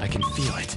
I can feel it.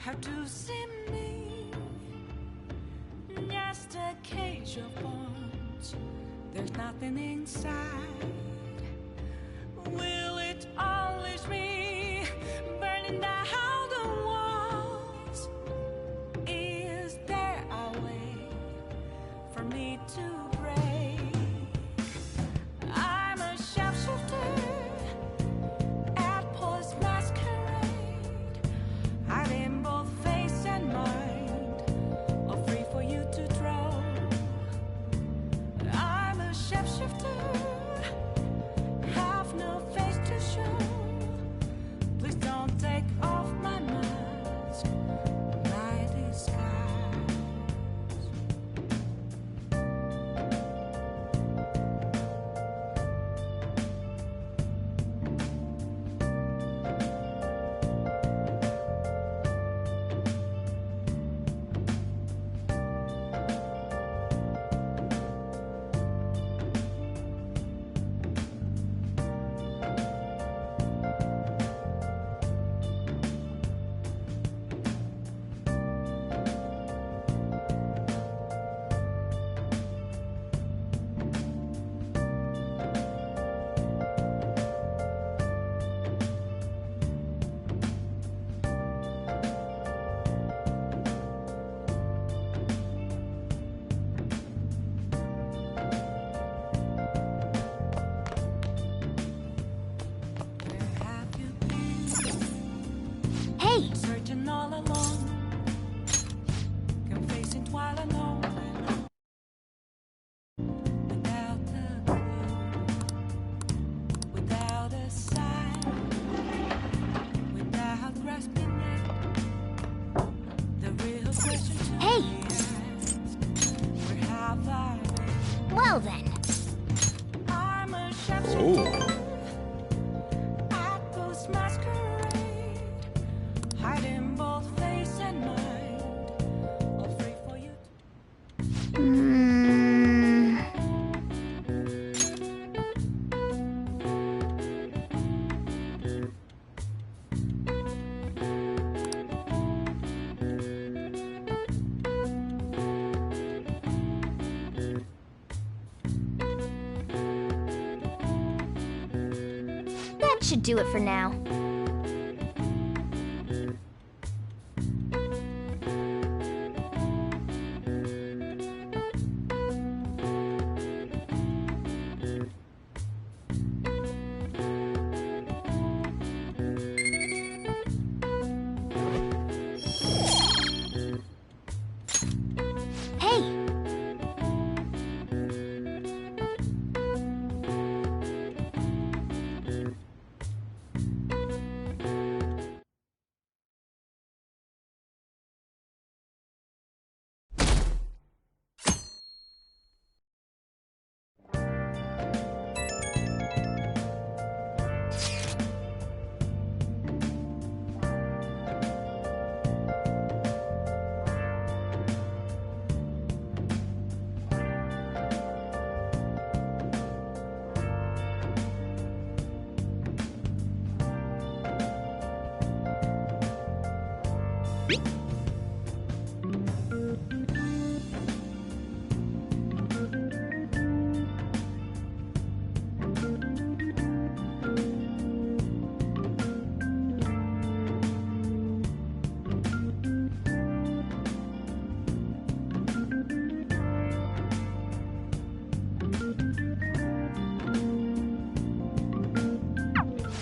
How to see me? Just a cage of bones. There's nothing inside. Will it unleash me? Burning down the walls. Is there a way for me to break? I'm a sharpshooter at Paul's masquerade. Hiding both face and mind, all free for you to draw. I'm a shapeshifter, have no face to show. Please don't take off my mask, my disguise. At Ghost Masquerade, hiding both face and mind, all free for you That should do it for now. Hey!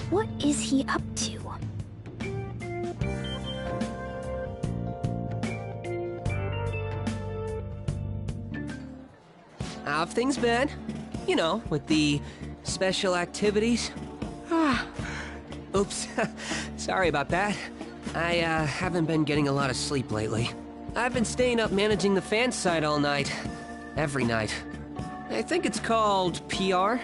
What is he up to? How have things been? You know, with the special activities. Oops. Sorry about that. I haven't been getting a lot of sleep lately. I've been staying up managing the fan site all night. Every night. I think it's called PR.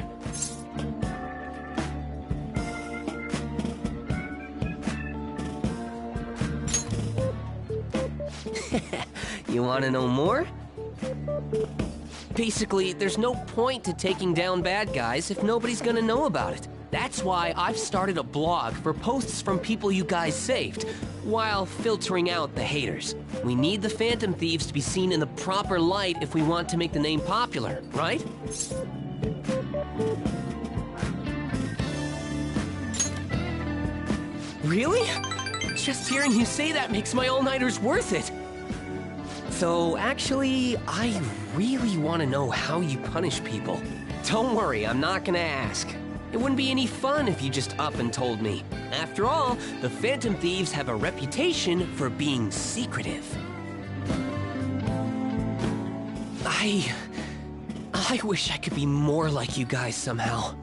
You want to know more? Basically, there's no point to taking down bad guys if nobody's gonna know about it. That's why I've started a blog for posts from people you guys saved, while filtering out the haters. We need the Phantom Thieves to be seen in the proper light if we want to make the name popular, right? Really? Just hearing you say that makes my all-nighters worth it. So, actually, I really want to know how you punish people. Don't worry, I'm not gonna ask. It wouldn't be any fun if you just up and told me. After all, the Phantom Thieves have a reputation for being secretive. I wish I could be more like you guys somehow.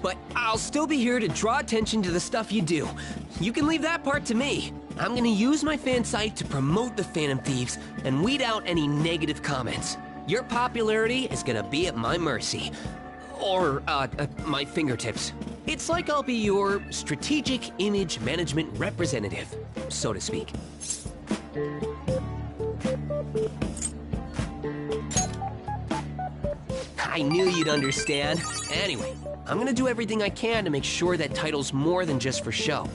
But I'll still be here to draw attention to the stuff you do. You can leave that part to me. I'm gonna use my fan site to promote the Phantom Thieves and weed out any negative comments. Your popularity is gonna be at my mercy. Or, my fingertips. It's like I'll be your strategic image management representative, so to speak. I knew you'd understand. Anyway, I'm gonna do everything I can to make sure that title's more than just for show.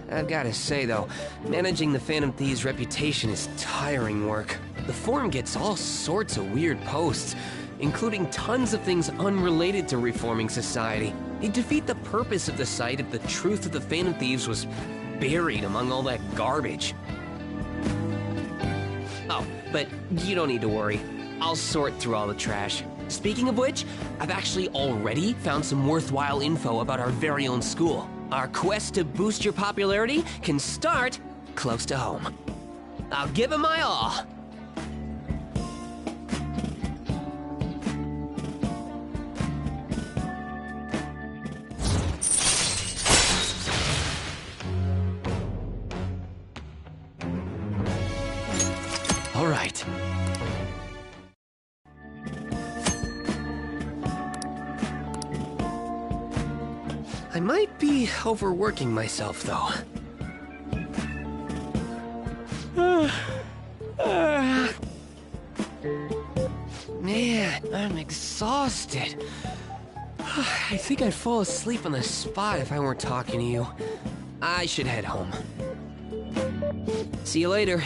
I've gotta say, though, managing the Phantom Thieves' reputation is tiring work. The forum gets all sorts of weird posts, including tons of things unrelated to reforming society. They defeat the purpose of the site if the truth of the Phantom Thieves was buried among all that garbage. Oh, but you don't need to worry. I'll sort through all the trash. Speaking of which, I've actually already found some worthwhile info about our very own school. Our quest to boost your popularity can start close to home. I'll give it my all. All right. I might be overworking myself, though. Man, I'm exhausted. I think I'd fall asleep on the spot if I weren't talking to you. I should head home. See you later.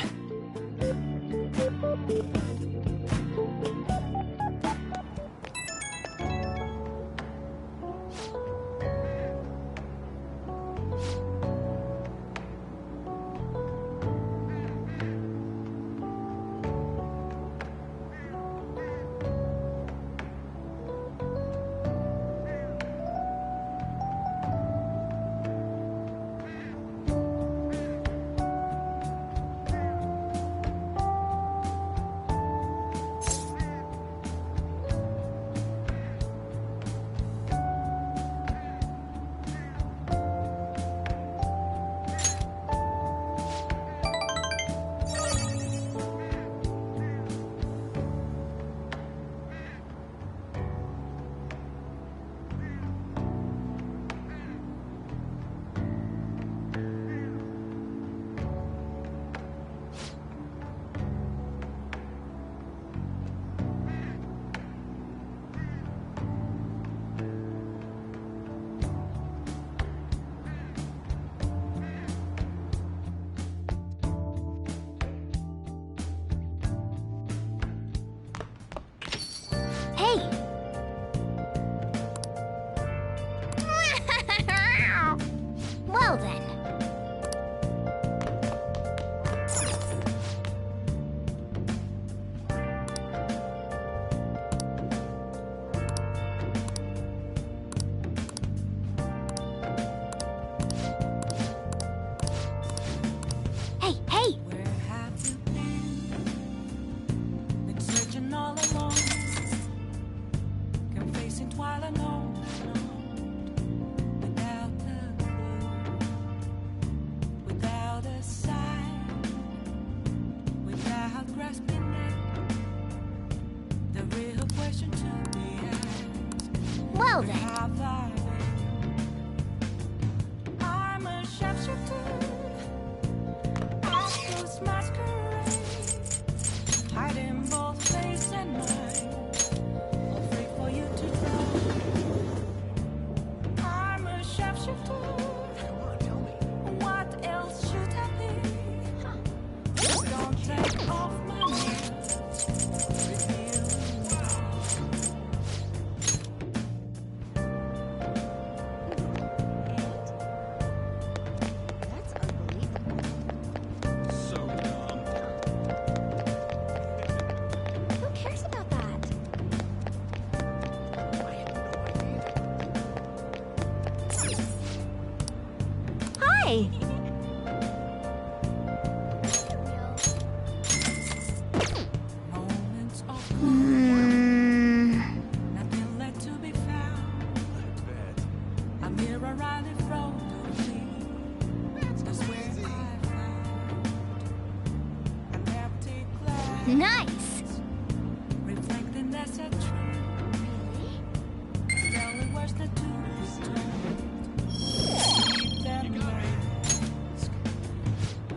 Hey! Well then. Hey, hey! Where have you been? Been searching all alone, confessing while alone, without a clue, without a sign, without grasping it. The real question to be asked: Well where then. have I been? I'm a shapeshifter. Octopus masquerade, hiding both face and mind, all free for you to draw. I'm a shapeshifter. What else should I be? Just don't take off my mask. Reveal That's unbelievable. Who cares about that? Hi! moments of nothing left to be found. A mirror right in front of me. That's where I found an empty glass, Nice! reflecting that's a truth. Tell it where's the to be told. Keep that mask.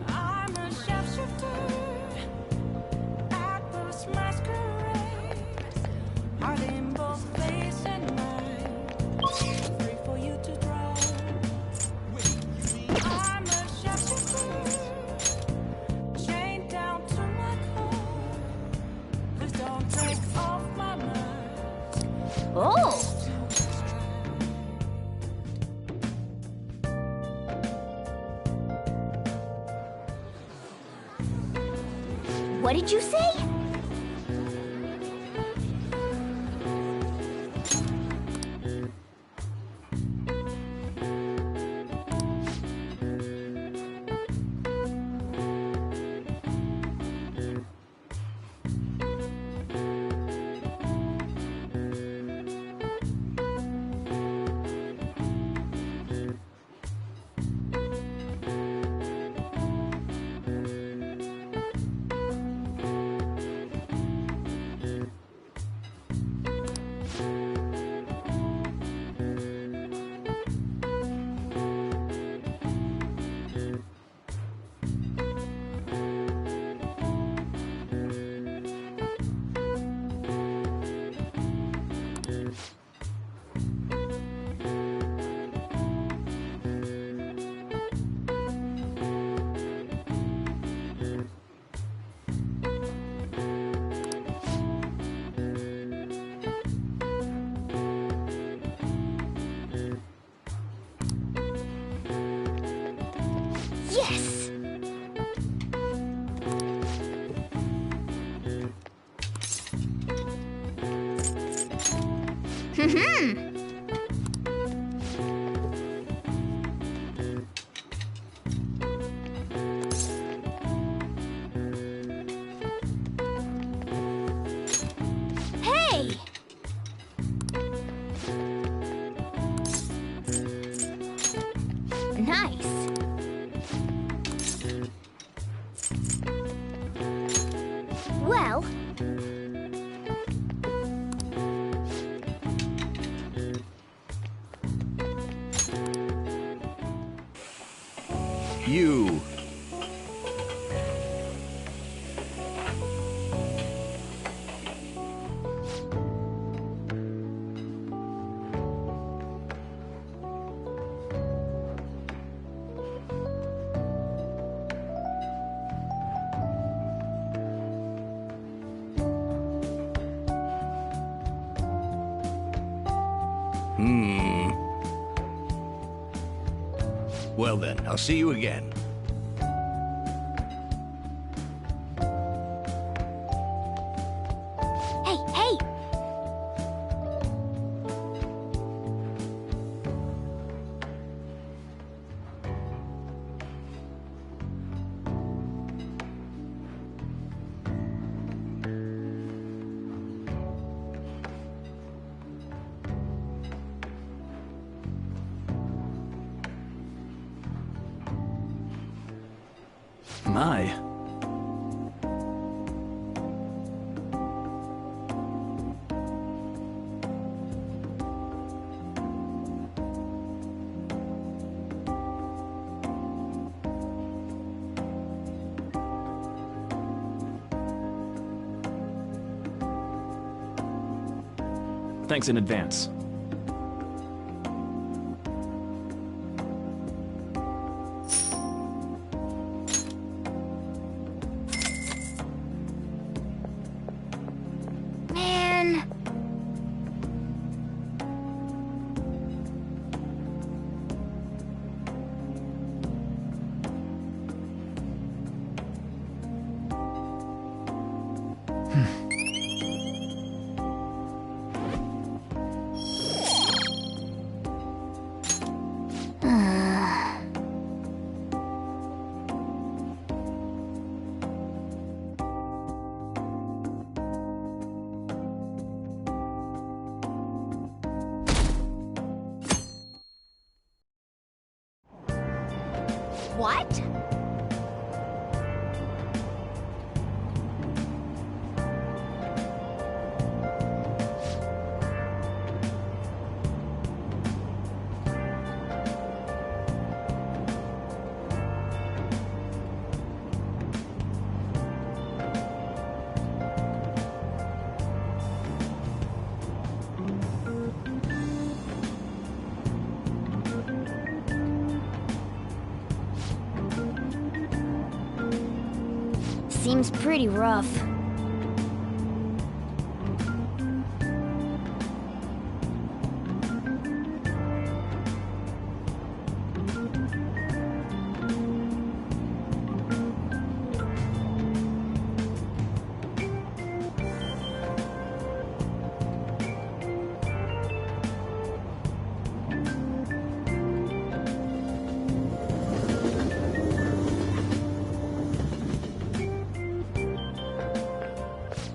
I'm a shapeshifter. Octopus masquerade, heart in both face and mind, free for you to draw. I'm a shapeshifter, chained down to my core. Please don't take off my mask. Oh! What did you say? Hey! Nice. Well, You. Well then, I'll see you again. hey, hey! My. Thanks in advance. Man. What? Seems pretty rough.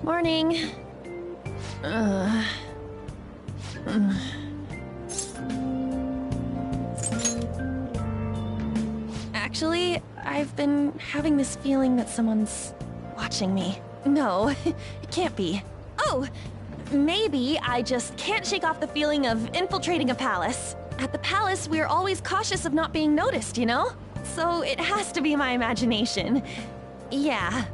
Morning. Actually, I've been having this feeling that someone's watching me. No, it can't be. Oh, maybe I just can't shake off the feeling of infiltrating a palace. At the palace, we're always cautious of not being noticed, you know? So it has to be my imagination. Yeah.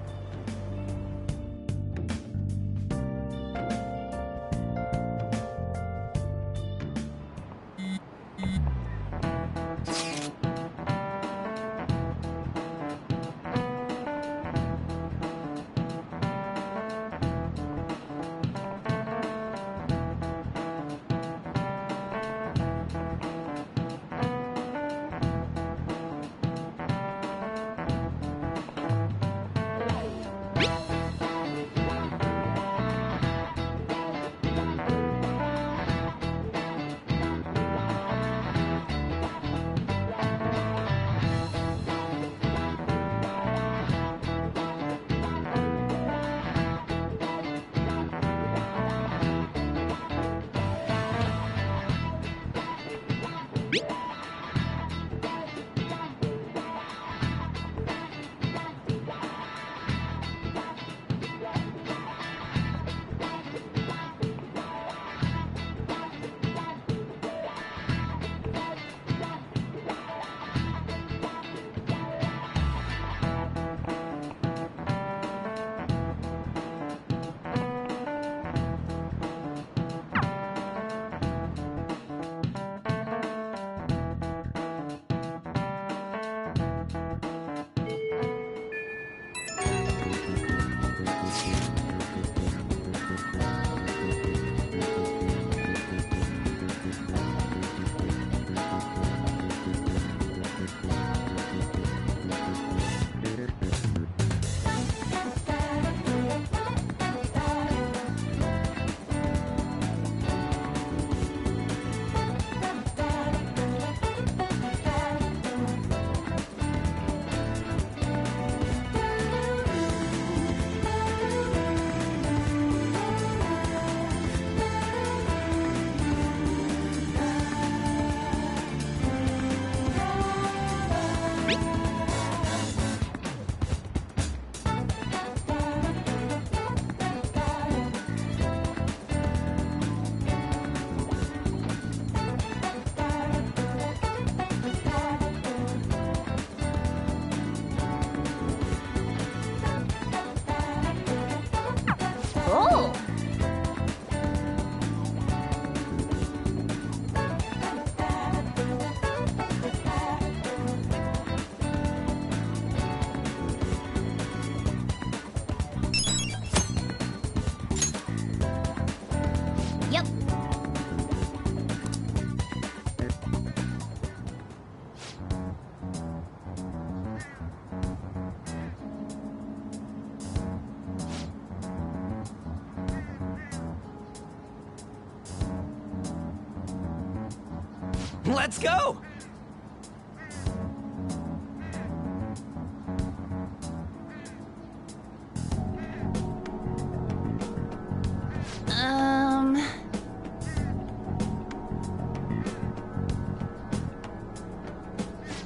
Let's go!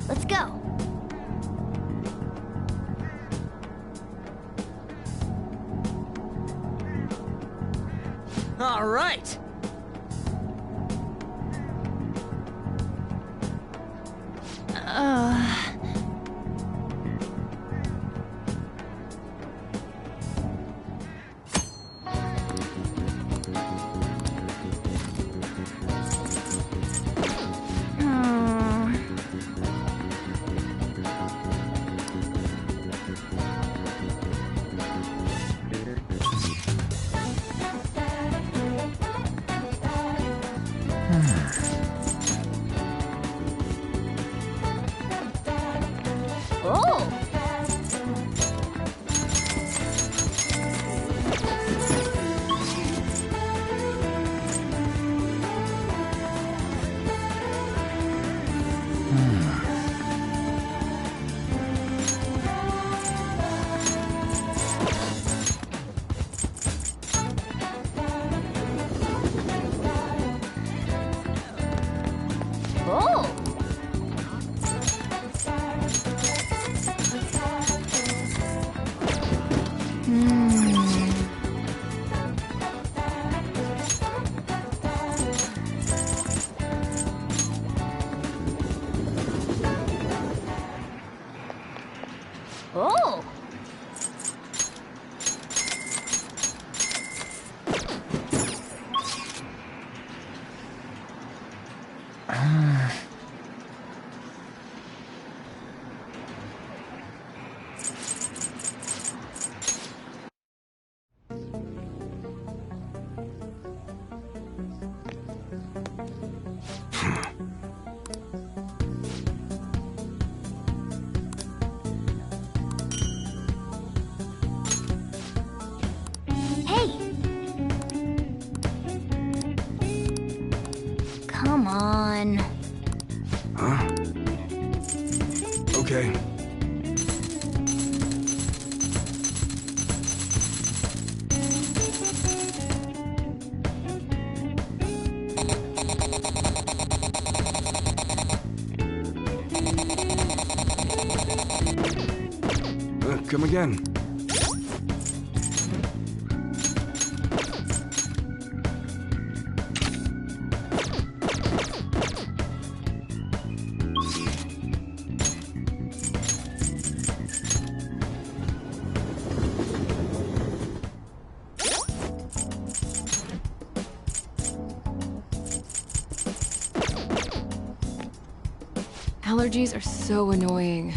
Let's go. All right! Oh! Oh! Oh! Hey! Come on. Huh? Okay. Come again. Allergies are so annoying.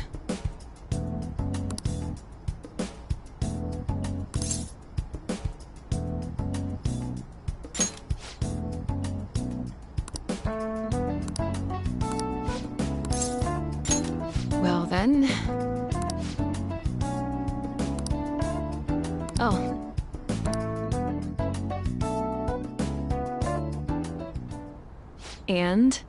Well then... Oh. And?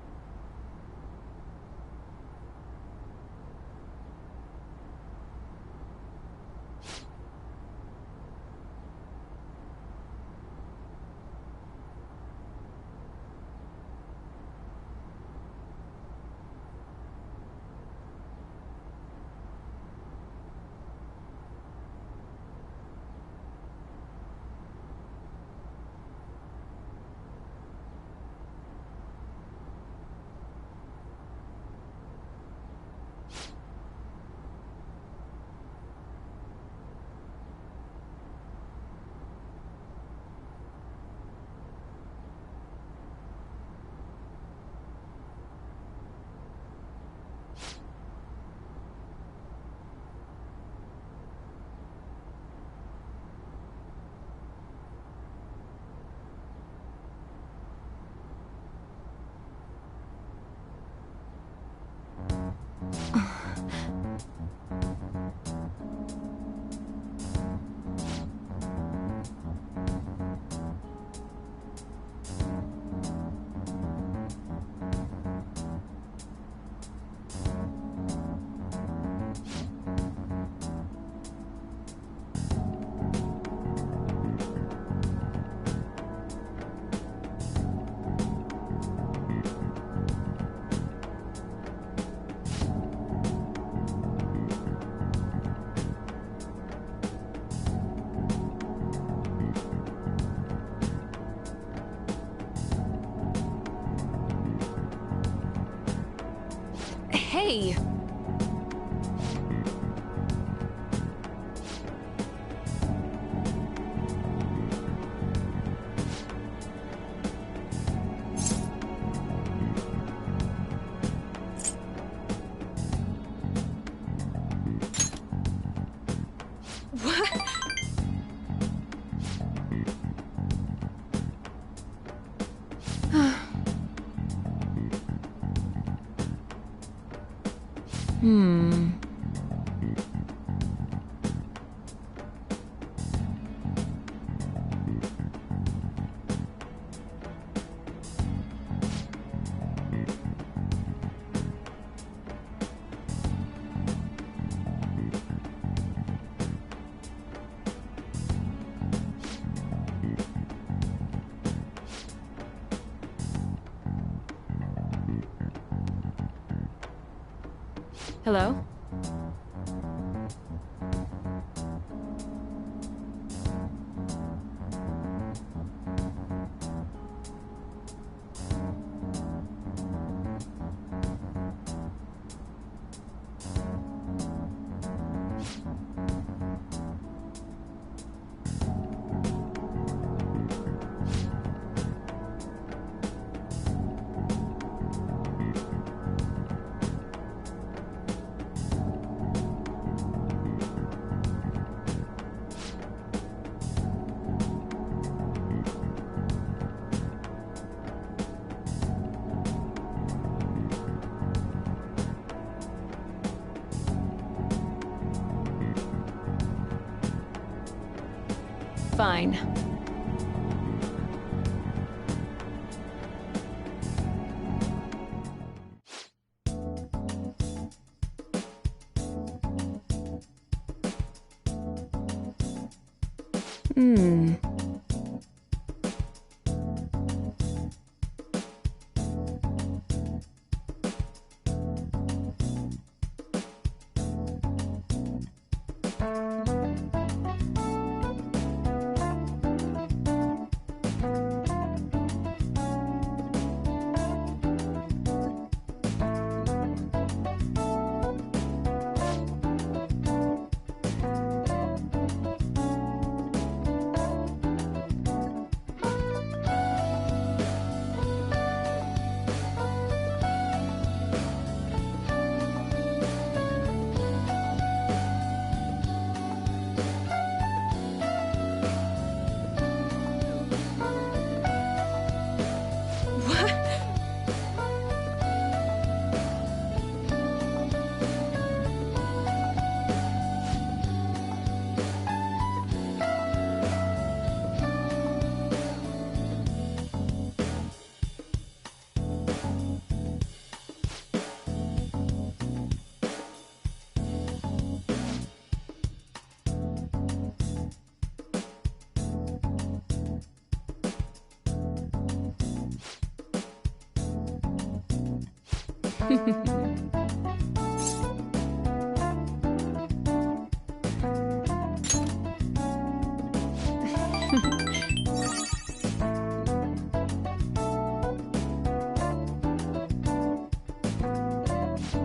Hey! Hmm. Hello? Fine. Hmm.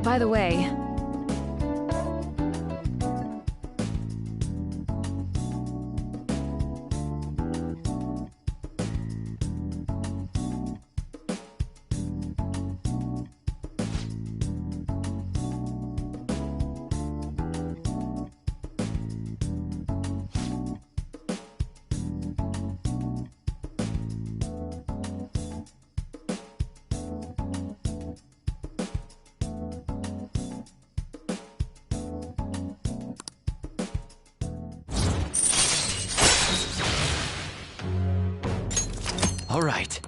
By the way, All right.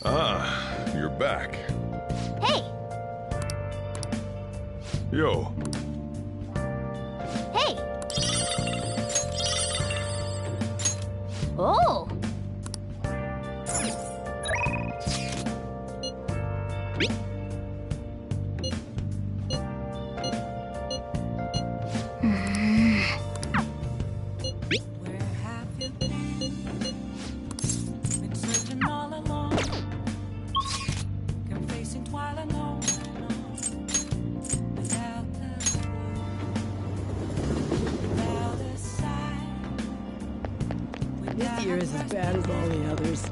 Ah, you're back. Hey! Yo, Hey! Oh! Where have you been? Been searching all along, confessing twilight alone, without a sign. This year is as bad as all the others.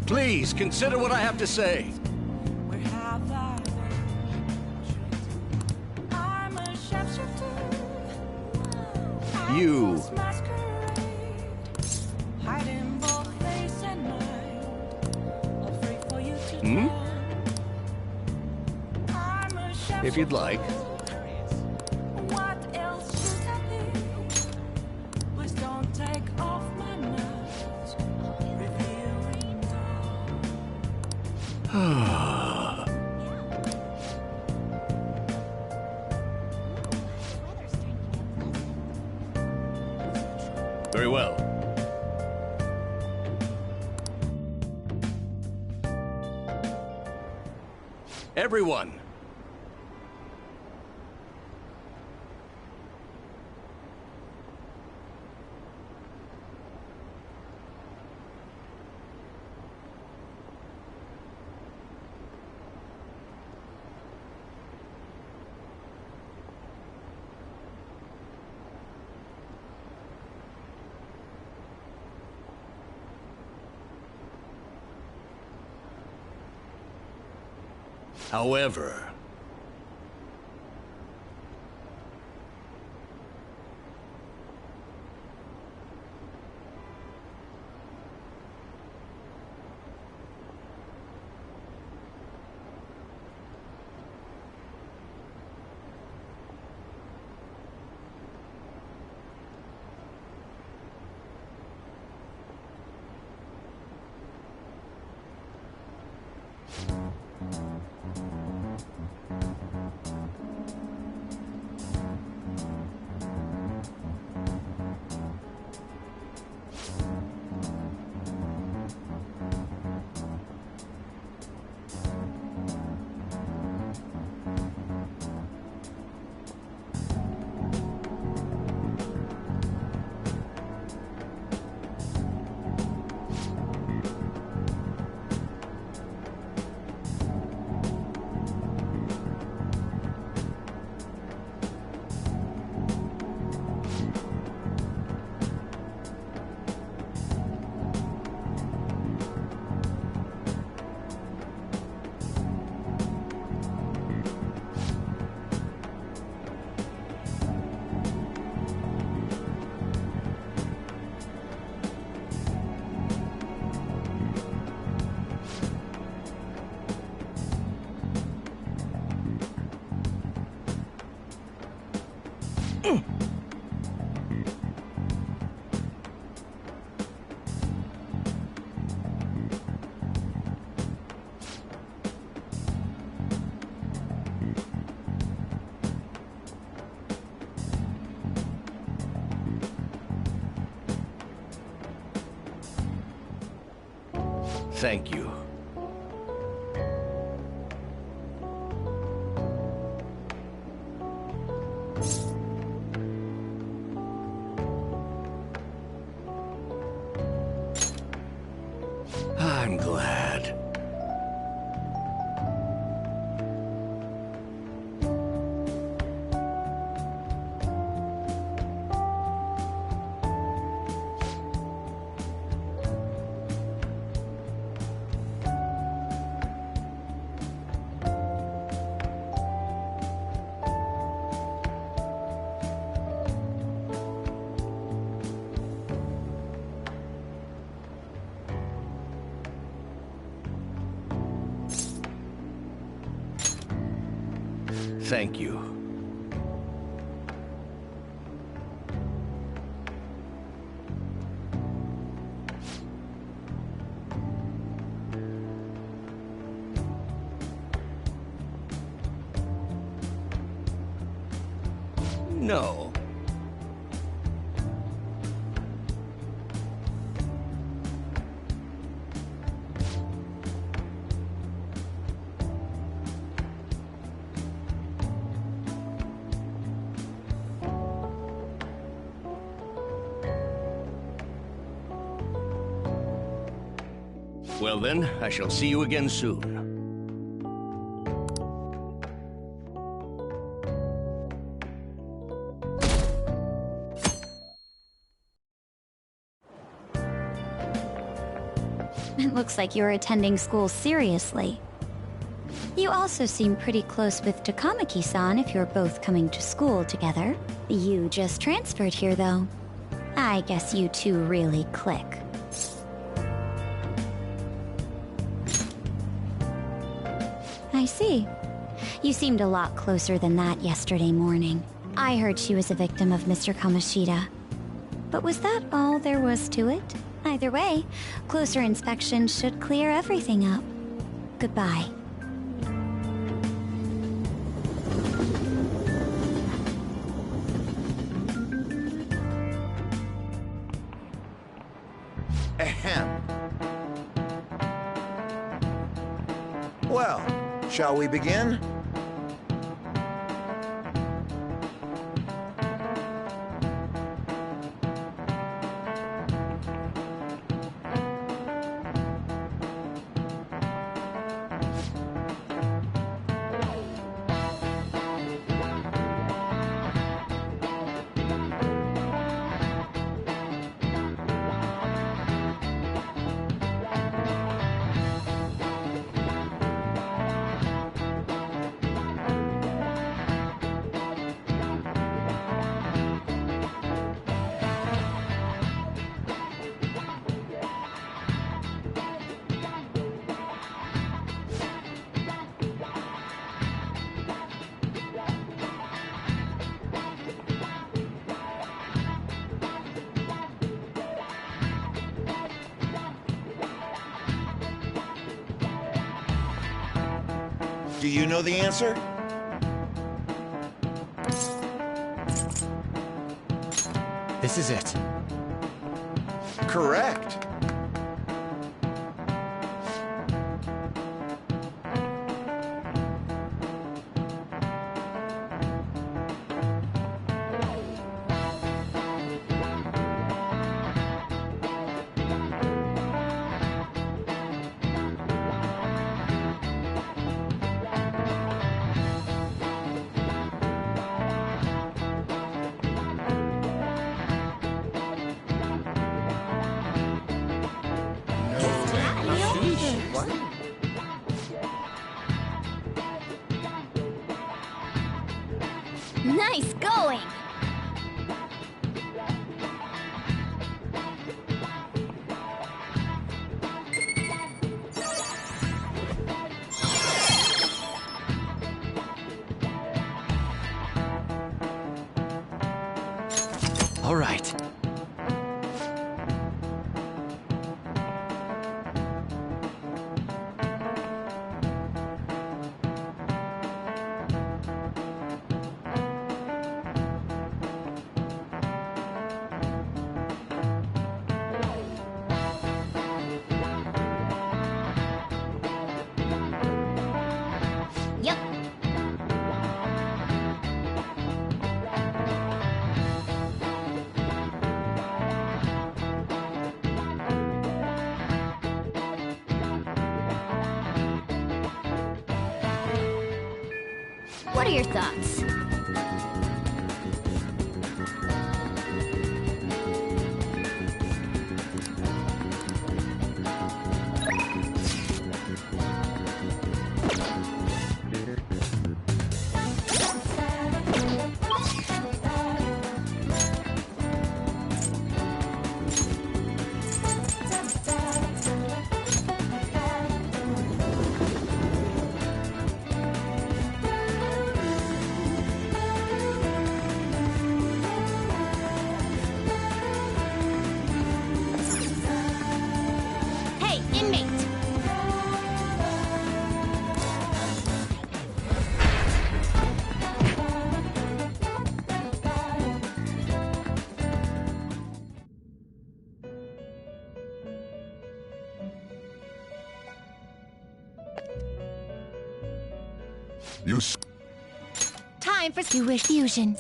Please, consider what I have to say. Where have I been? I'm a shapeshifter. You. Hiding both face and mind, afraid for you to Hmm? I'm a shapeshifter. If you'd like. What else should I be? Please don't take off my mask. Revealing Very well. Everyone. However, thank you. I'm glad. Thank you. No. Well then, I shall see you again soon. It looks like you're attending school seriously. You also seem pretty close with Takamaki-san if you're both coming to school together. You just transferred here, though. I guess you two really click. I see. You seemed a lot closer than that yesterday morning. I heard she was a victim of Mr. Kamoshida. But was that all there was to it? Either way, closer inspection should clear everything up. Goodbye. Ahem. Well, shall we begin? Do you know the answer? This is it. Correct. Nice going! All right. Yep. What are your thoughts? Time for Wish Fusion.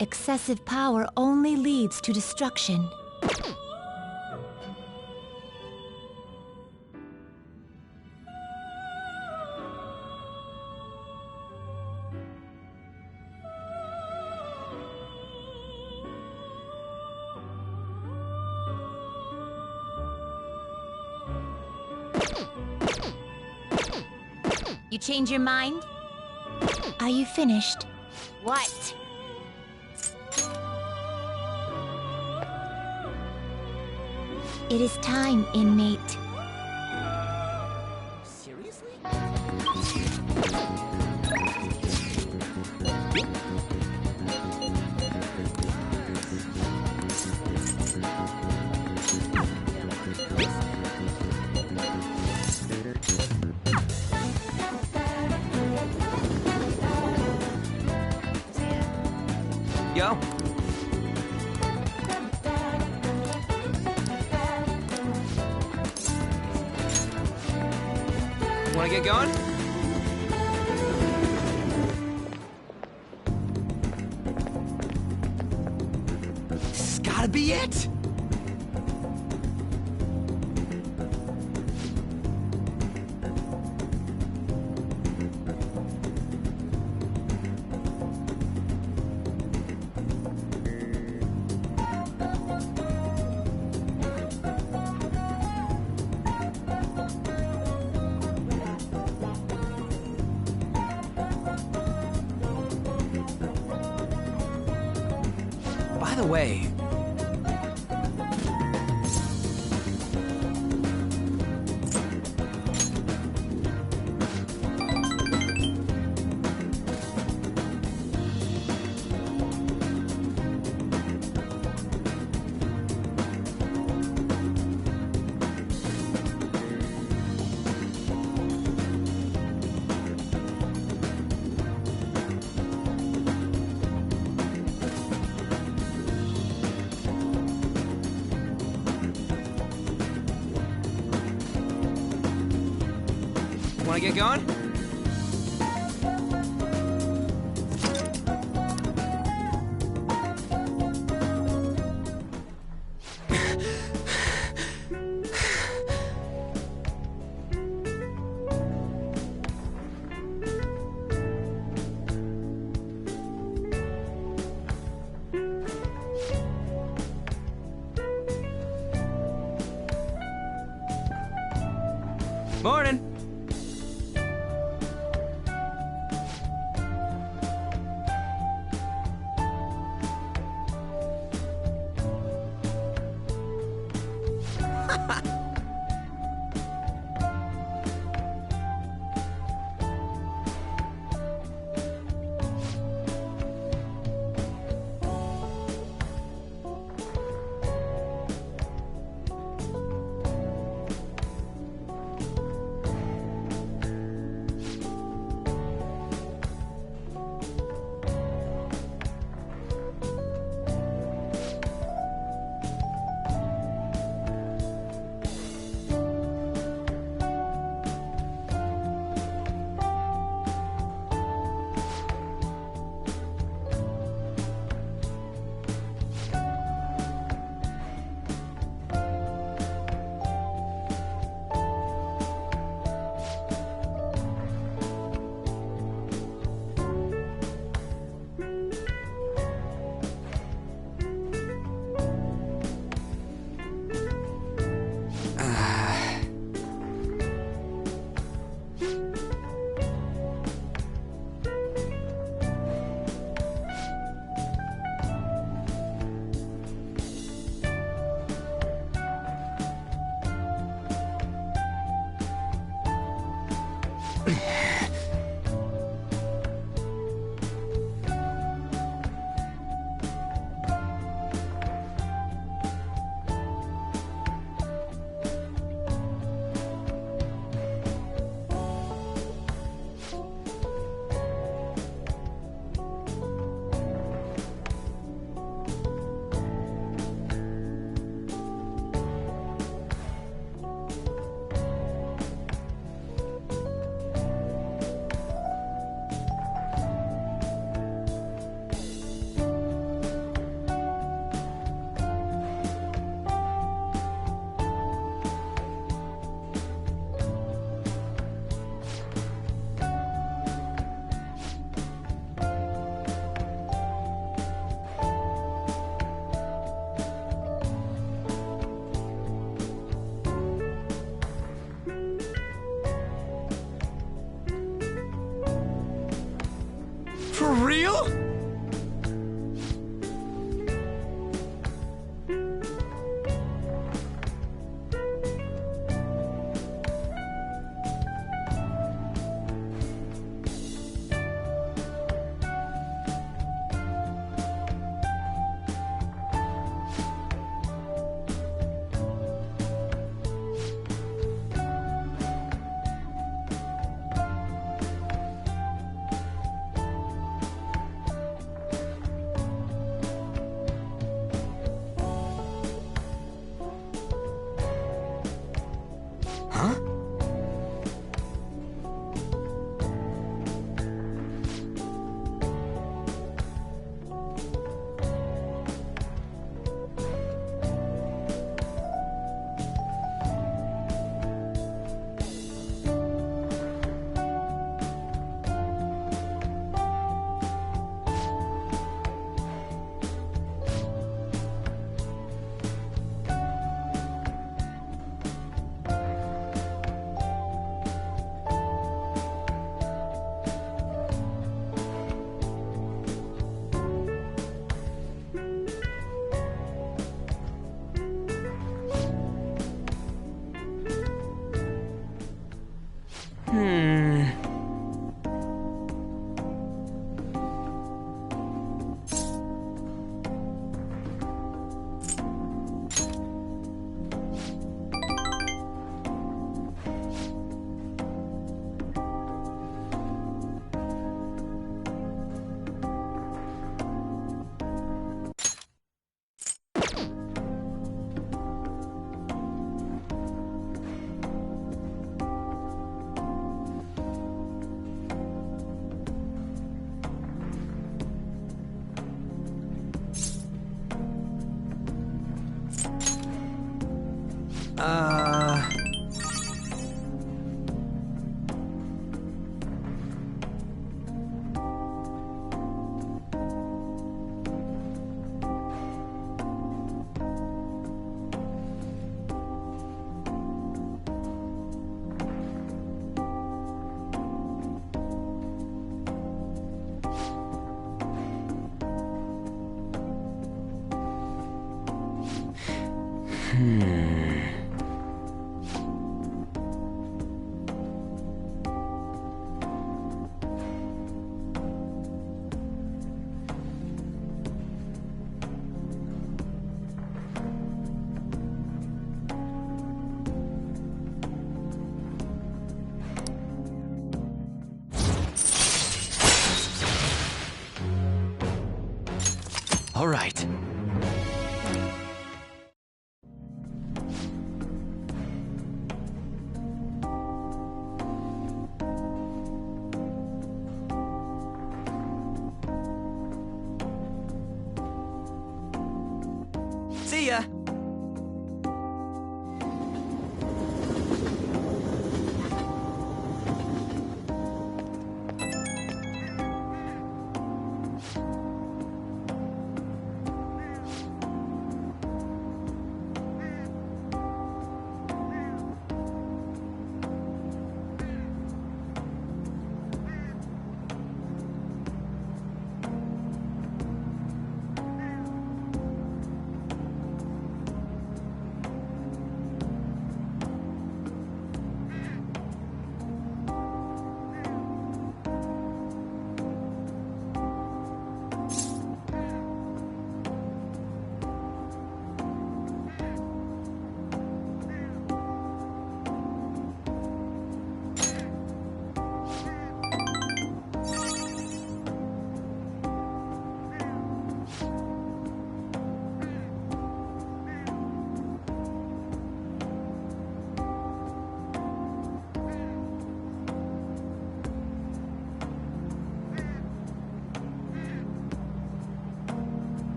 Excessive power only leads to destruction. You change your mind? Are you finished? What? It is time, inmate. Seriously? Yo. Wanna get going? This has gotta be it! By the way... Wanna get going? Morning! real? Huh? All right. See ya!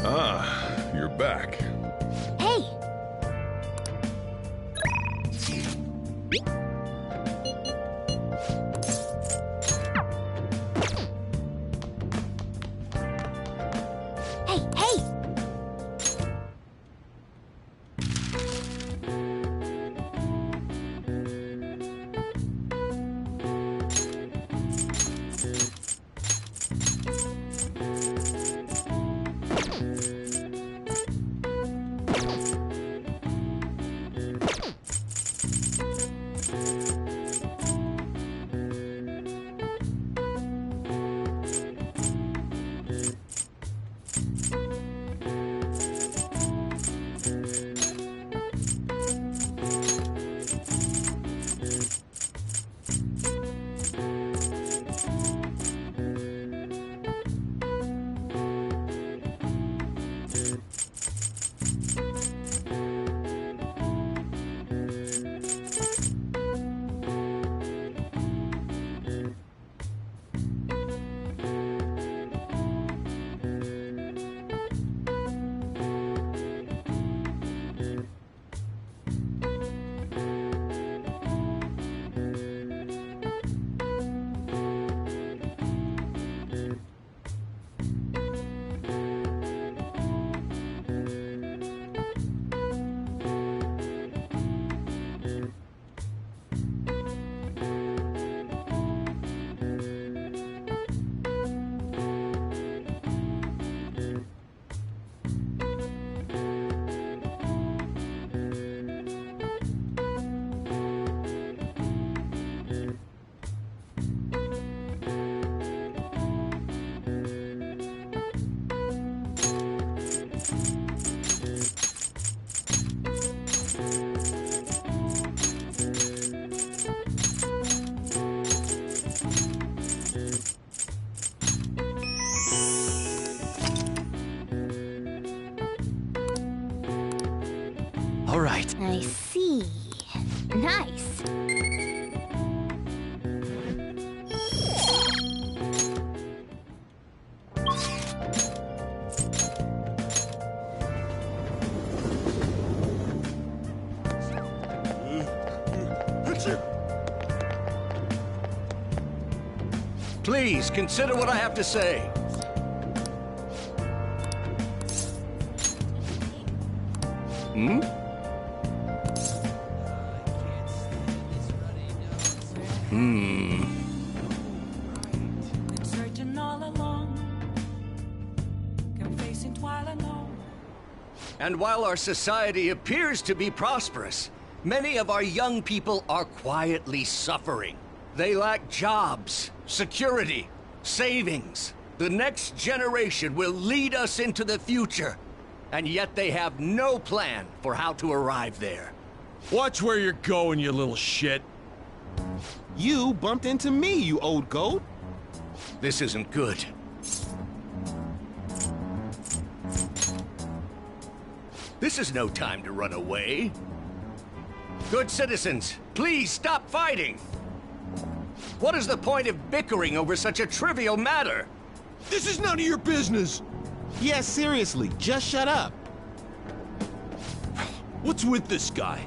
Ah, you're back. Hey! Hey, hey! I see. Nice. Please, consider what I have to say. Hmm? Been searching all along, confessing while alone. And while our society appears to be prosperous, many of our young people are quietly suffering. They lack jobs, security, savings. The next generation will lead us into the future, and yet they have no plan for how to arrive there. Watch where you're going, you little shit. You bumped into me, you old goat. This isn't good. This is no time to run away. Good citizens, please stop fighting. What is the point of bickering over such a trivial matter? This is none of your business. Yeah, seriously, just shut up. What's with this guy?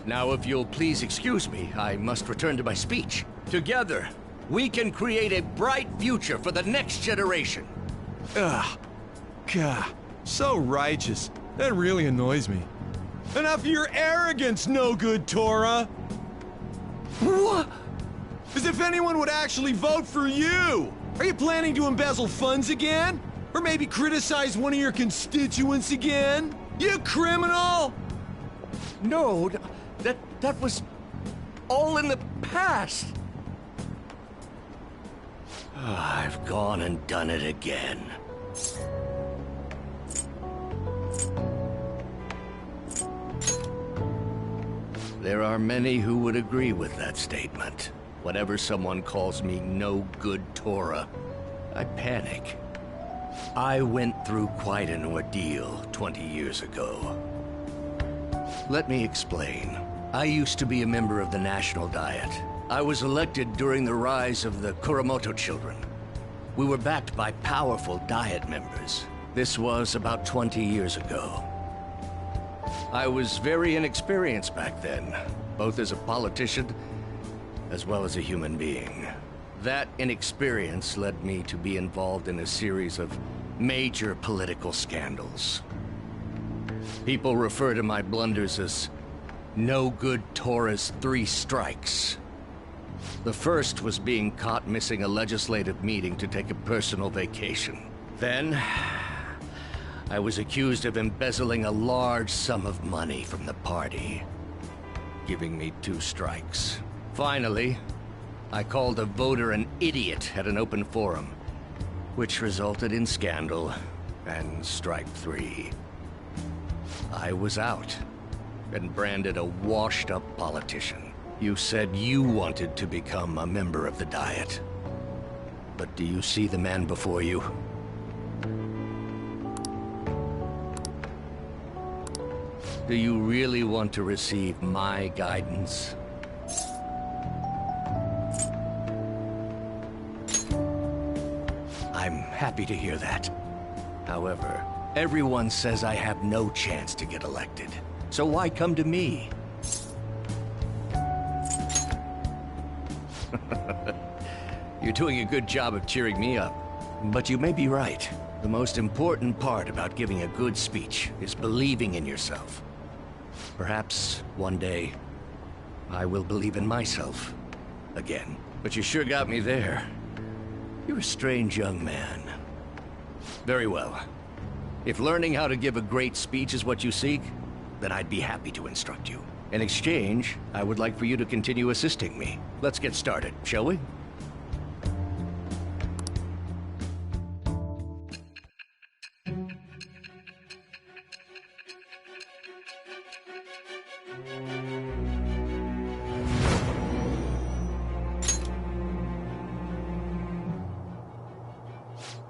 Now, if you'll please excuse me, I must return to my speech. Together, we can create a bright future for the next generation. Ugh. God, so righteous. That really annoys me. Enough of your arrogance, no good Tora! What? As if anyone would actually vote for you! Are you planning to embezzle funds again? Or maybe criticize one of your constituents again? You criminal! No, that was all in the past. I've gone and done it again. There are many who would agree with that statement. Whenever someone calls me no good Tora, I panic. I went through quite an ordeal 20 years ago. Let me explain. I used to be a member of the National Diet. I was elected during the rise of the Kuramoto children. We were backed by powerful Diet members. This was about 20 years ago. I was very inexperienced back then, both as a politician as well as a human being. That inexperience led me to be involved in a series of major political scandals. People refer to my blunders as no good Tora's 3 strikes. The first was being caught missing a legislative meeting to take a personal vacation. Then, I was accused of embezzling a large sum of money from the party, giving me 2 strikes. Finally, I called a voter an idiot at an open forum, which resulted in scandal and strike 3. I was out and branded a washed-up politician. You said you wanted to become a member of the Diet. But do you see the man before you? Do you really want to receive my guidance? I'm happy to hear that. However, everyone says I have no chance to get elected. So why come to me? You're doing a good job of cheering me up. But you may be right. The most important part about giving a good speech is believing in yourself. Perhaps one day, I will believe in myself again. But you sure got me there. You're a strange young man. Very well. If learning how to give a great speech is what you seek, then I'd be happy to instruct you. In exchange, I would like for you to continue assisting me. Let's get started, shall we?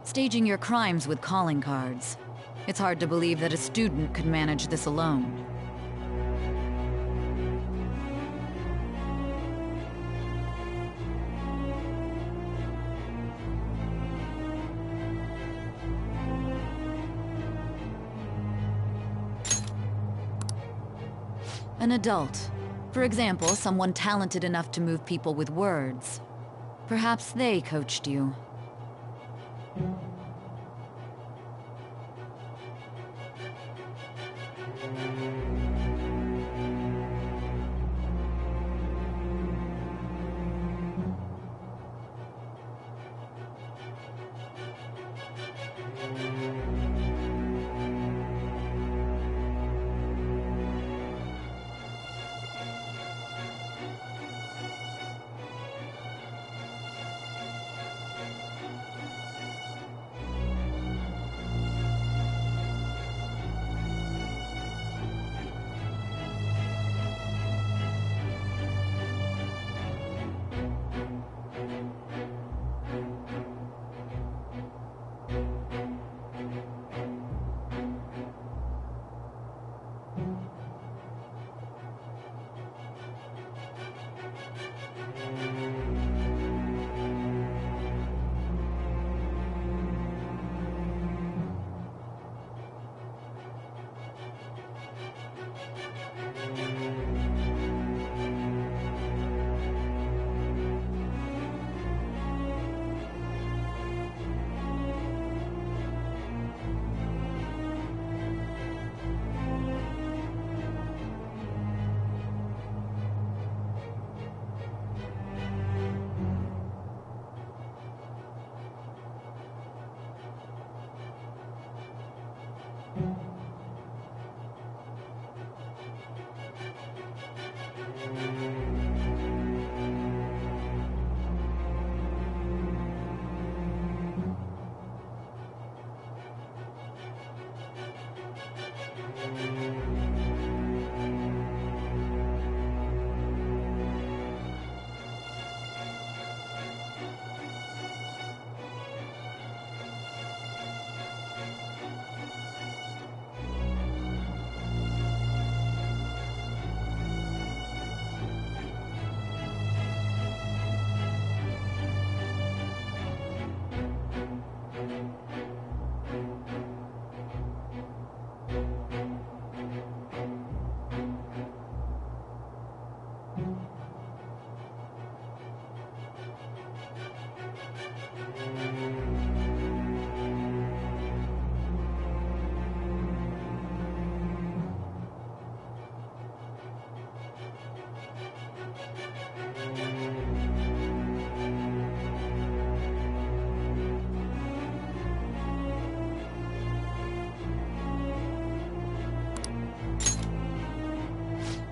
Staging your crimes with calling cards. It's hard to believe that a student could manage this alone. An adult. For example, someone talented enough to move people with words. Perhaps they coached you.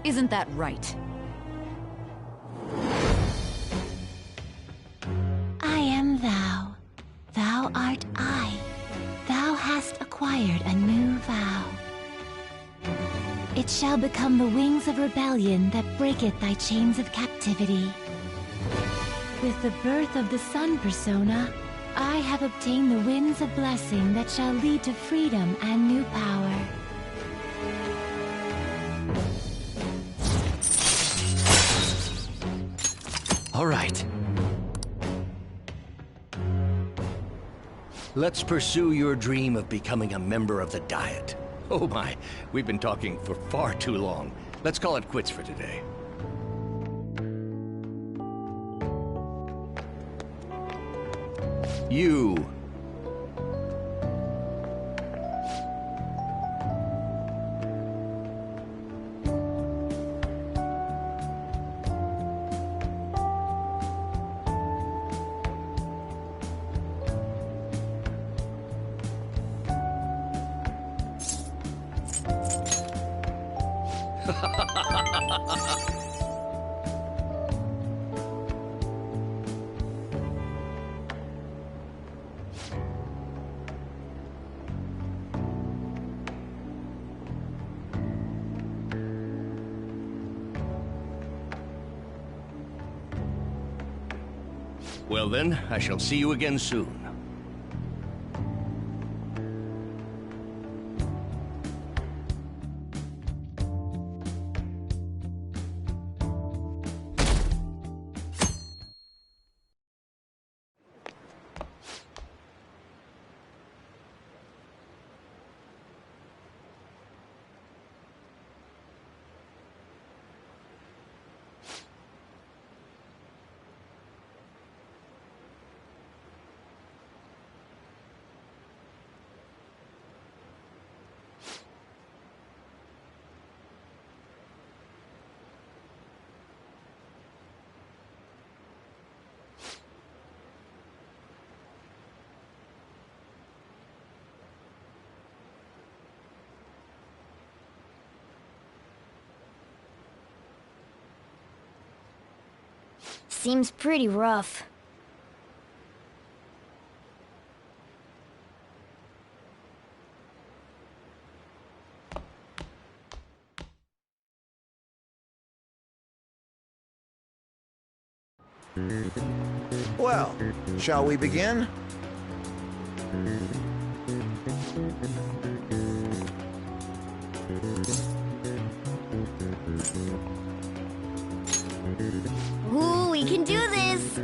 Isn't that right? I am thou. Thou art I. Thou hast acquired a new vow. It shall become the wings of rebellion that breaketh thy chains of captivity. With the birth of the sun persona, I have obtained the winds of blessing that shall lead to freedom and new power. All right. Let's pursue your dream of becoming a member of the Diet. Oh my, we've been talking for far too long. Let's call it quits for today. You. Well then, I shall see you again soon. Seems pretty rough. Well, shall we begin? Ooh, we can do this!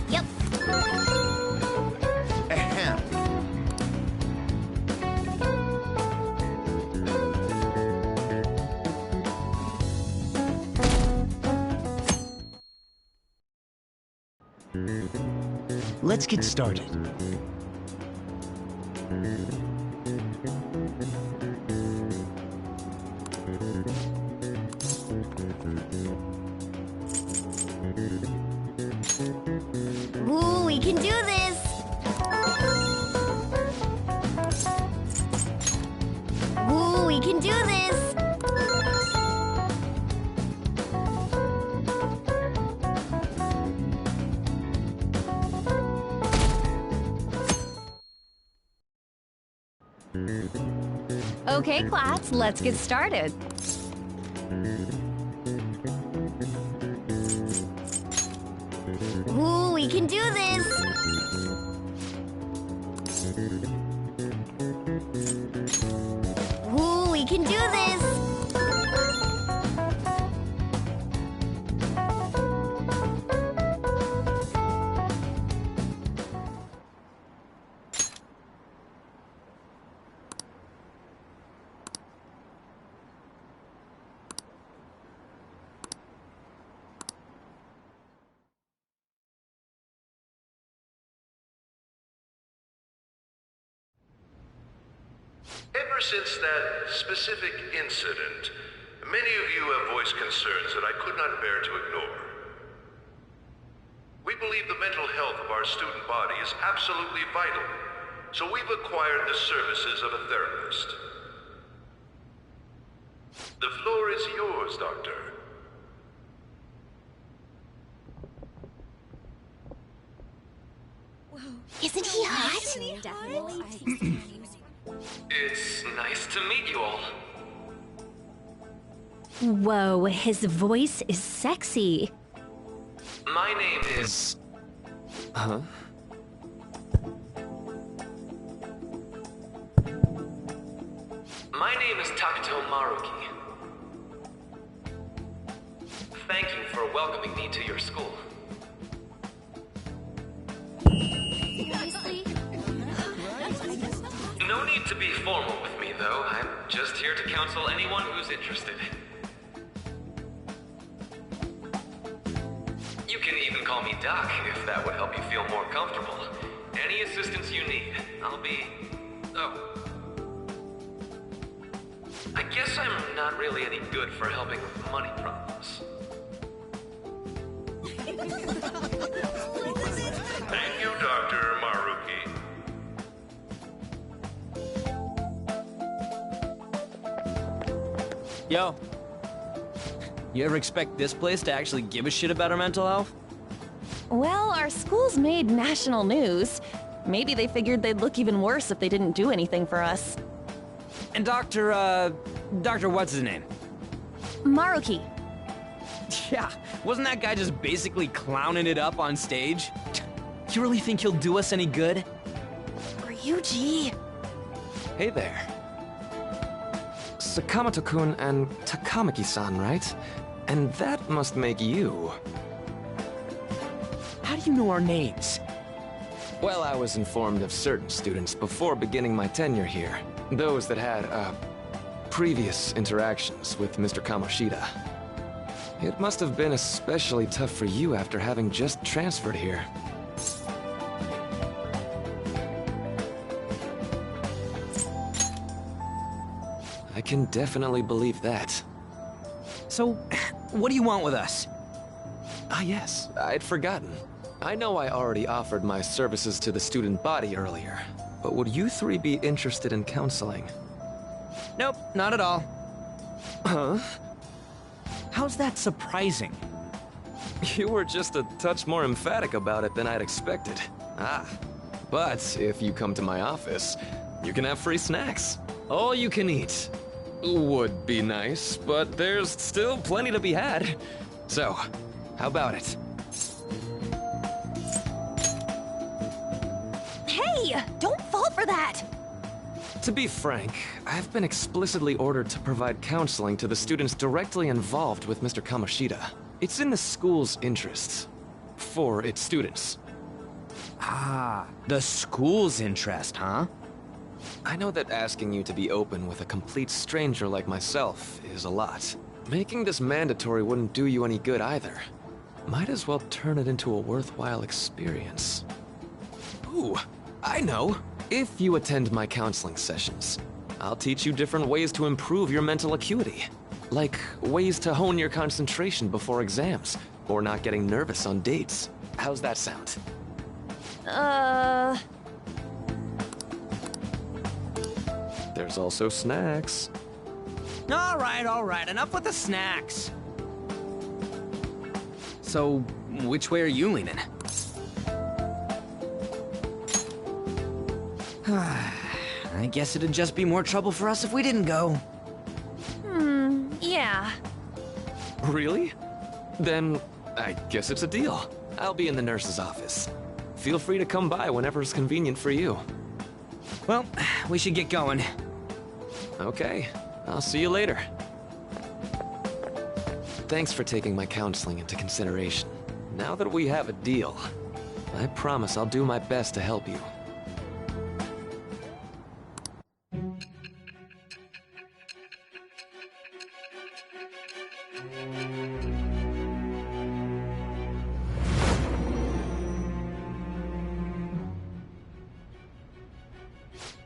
Yep. Ahem. Let's get started. Ooh, we can do this! Ooh, we can do this! Okay, class, let's get started. Ooh, we can do this! Ooh, we can do this! Ever since that specific incident, many of you have voiced concerns that I could not bear to ignore. We believe the mental health of our student body is absolutely vital, so we've acquired the services of a therapist. The floor is yours, Doctor. Isn't he hot? It's nice to meet you all. Whoa, his voice is sexy. My name is... Huh? My name is Takuto Maruki. Thank you for welcoming me to your school. No need to be formal with me, though. I'm just here to counsel anyone who's interested. You can even call me Doc, if that would help you feel more comfortable. Any assistance you need, I'll be... Oh. I guess I'm not really any good for helping with money problems. Thank you, Dr. Maruki. Yo. You ever expect this place to actually give a shit about our mental health? Well, our school's made national news. Maybe they figured they'd look even worse if they didn't do anything for us. And Dr. what's his name? Maruki. Yeah, wasn't that guy just basically clowning it up on stage? You really think he'll do us any good? Ryuji. Hey there. Sakamoto-kun and Takamaki-san, right? And that must make you. How do you know our names? Well, I was informed of certain students before beginning my tenure here. Those that had, previous interactions with Mr. Kamoshida. It must have been especially tough for you after having just transferred here. can definitely believe that. So, what do you want with us? Ah, yes, I'd forgotten. I know I already offered my services to the student body earlier, but would you three be interested in counseling? Nope, not at all. Huh? How's that surprising? You were just a touch more emphatic about it than I'd expected. Ah, but if you come to my office, you can have free snacks. All you can eat. Would be nice, but there's still plenty to be had. So, how about it? Hey! Don't fall for that! To be frank, I've been explicitly ordered to provide counseling to the students directly involved with Mr. Kamoshida. It's in the school's interests. For its students. Ah, the school's interest, huh? I know that asking you to be open with a complete stranger like myself is a lot. Making this mandatory wouldn't do you any good either. Might as well turn it into a worthwhile experience. Ooh, I know. If you attend my counseling sessions, I'll teach you different ways to improve your mental acuity. Like ways to hone your concentration before exams, or not getting nervous on dates. How's that sound? There's also snacks. All right, enough with the snacks. So, which way are you leaning? I guess it'd just be more trouble for us if we didn't go. Yeah. Really? Then, I guess it's a deal. I'll be in the nurse's office. Feel free to come by whenever it's convenient for you. Well, we should get going. Okay, I'll see you later. Thanks for taking my counseling into consideration. Now that we have a deal, I promise I'll do my best to help you.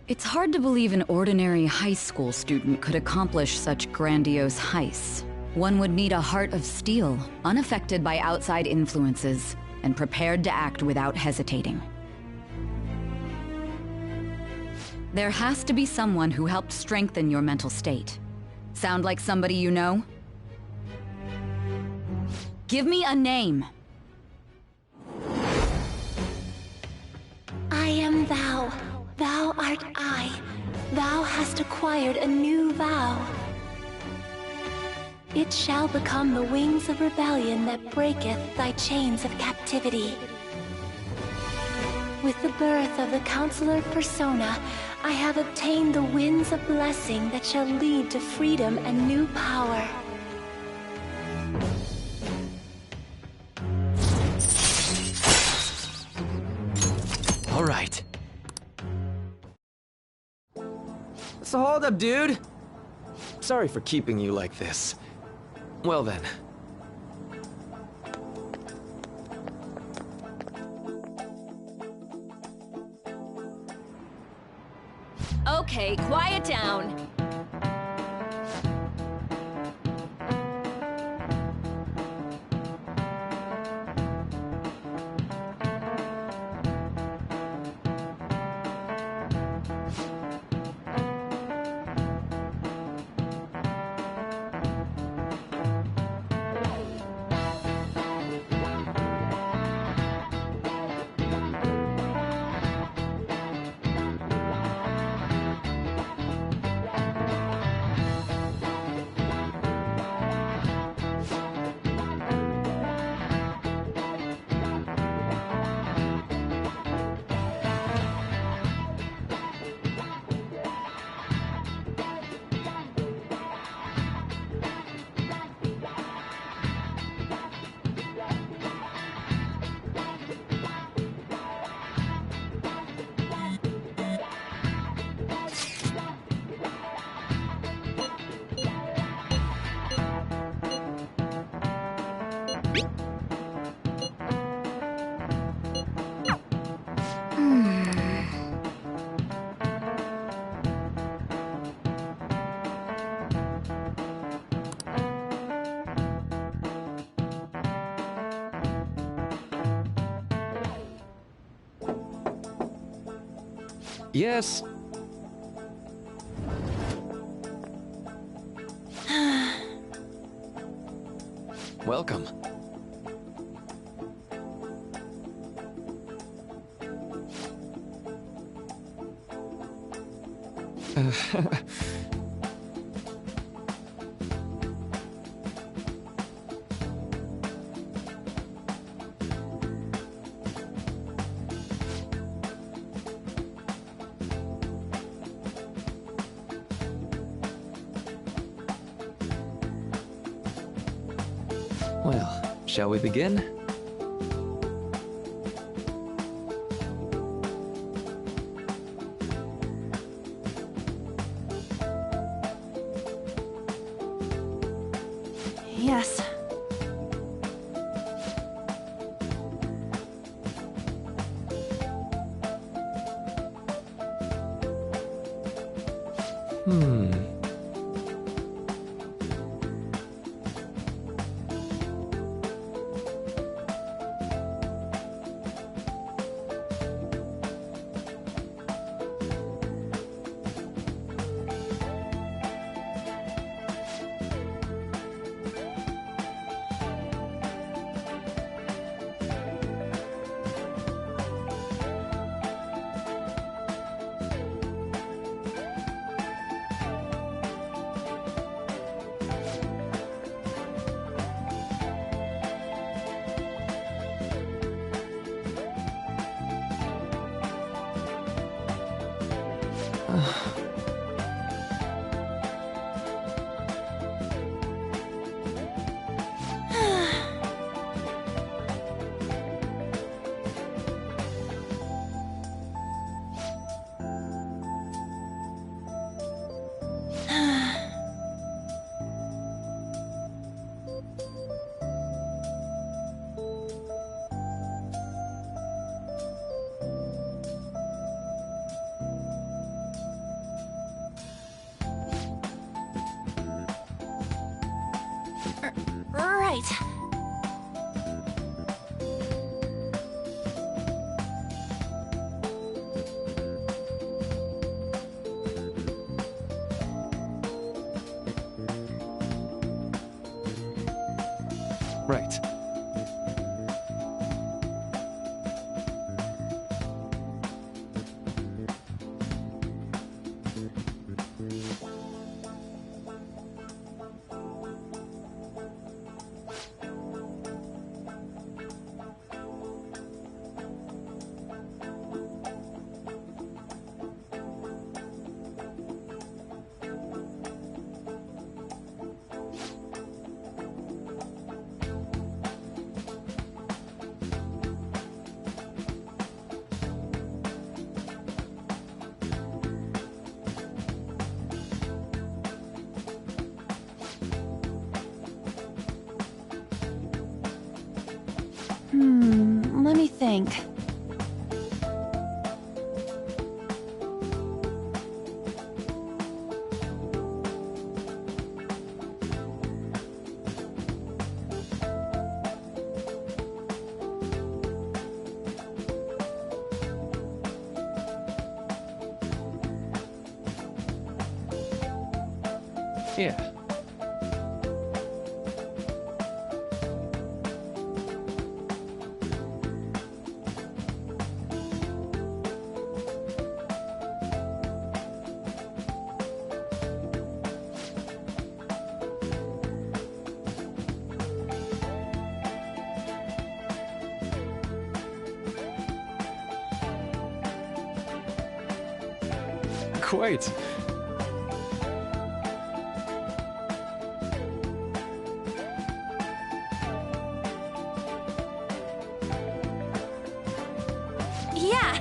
It's hard to believe an ordinary high school student could accomplish such grandiose heists. One would need a heart of steel, unaffected by outside influences, and prepared to act without hesitating. There has to be someone who helped strengthen your mental state. Sound like somebody you know? Give me a name. I am thou. Thou art I. Thou hast acquired a new vow. It shall become the wings of rebellion that breaketh thy chains of captivity. With the birth of the Counselor Persona, I have obtained the winds of blessing that shall lead to freedom and new power. All right. What's the holdup, dude? Sorry for keeping you like this. Well then. Okay, quiet down. Yes. Welcome. Well, shall we begin? Yes. Right. Right. Let me think. Yeah. Quite. Yeah.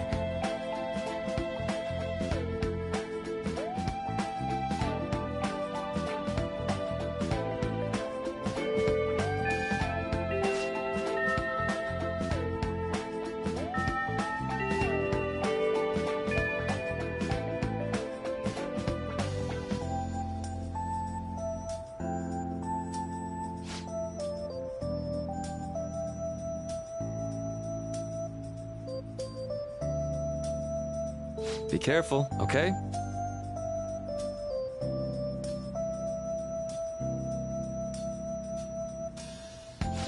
Be careful, okay?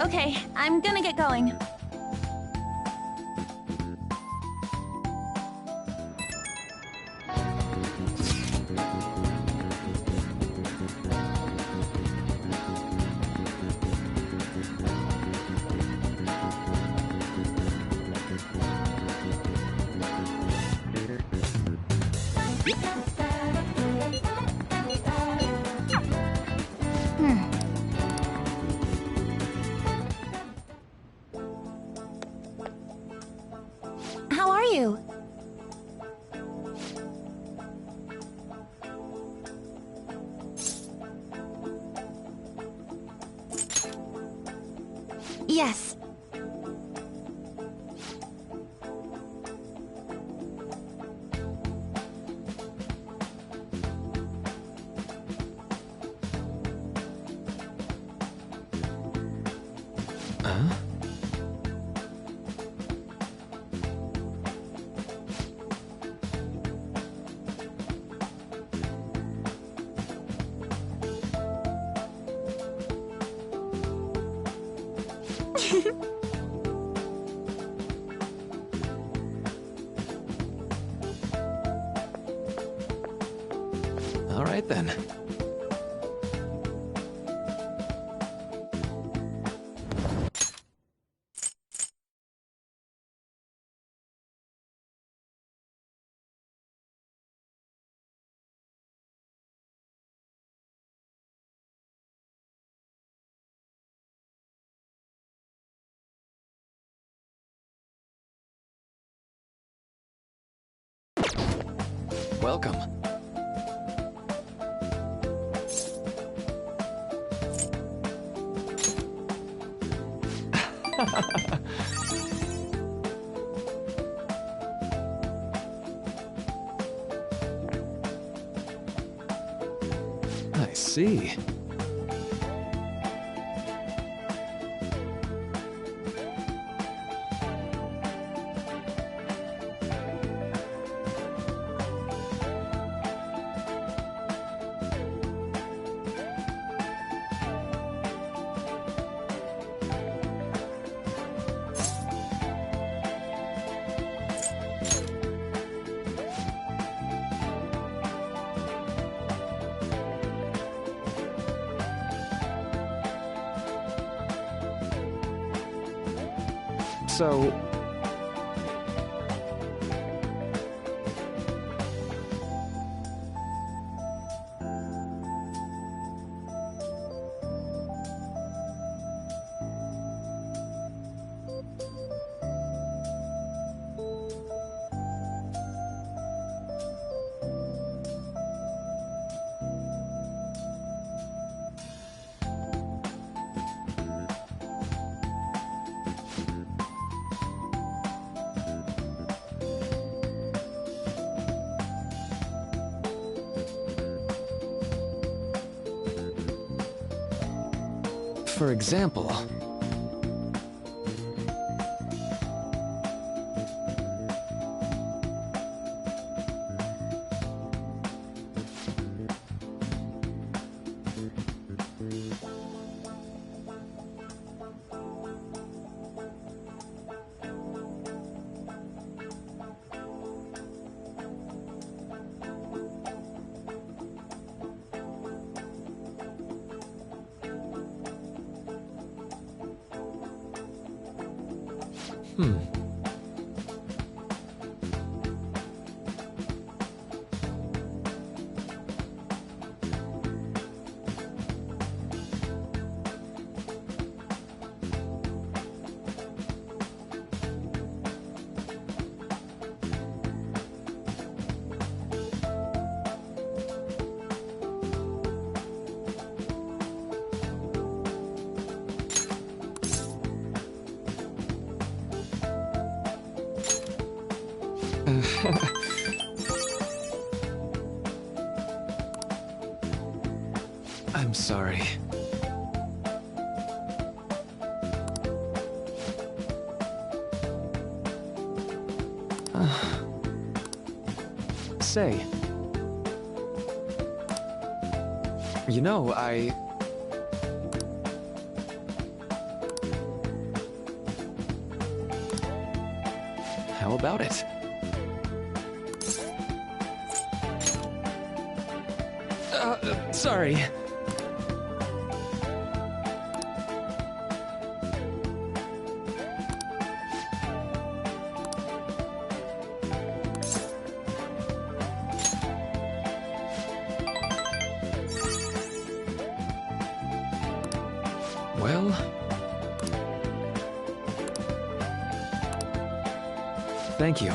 Okay, I'm gonna get going. How are you? Yes. Huh? All right then. Welcome. I see. So... For example... I'm sorry. say. You know, How about it? Sorry. Well... Thank you.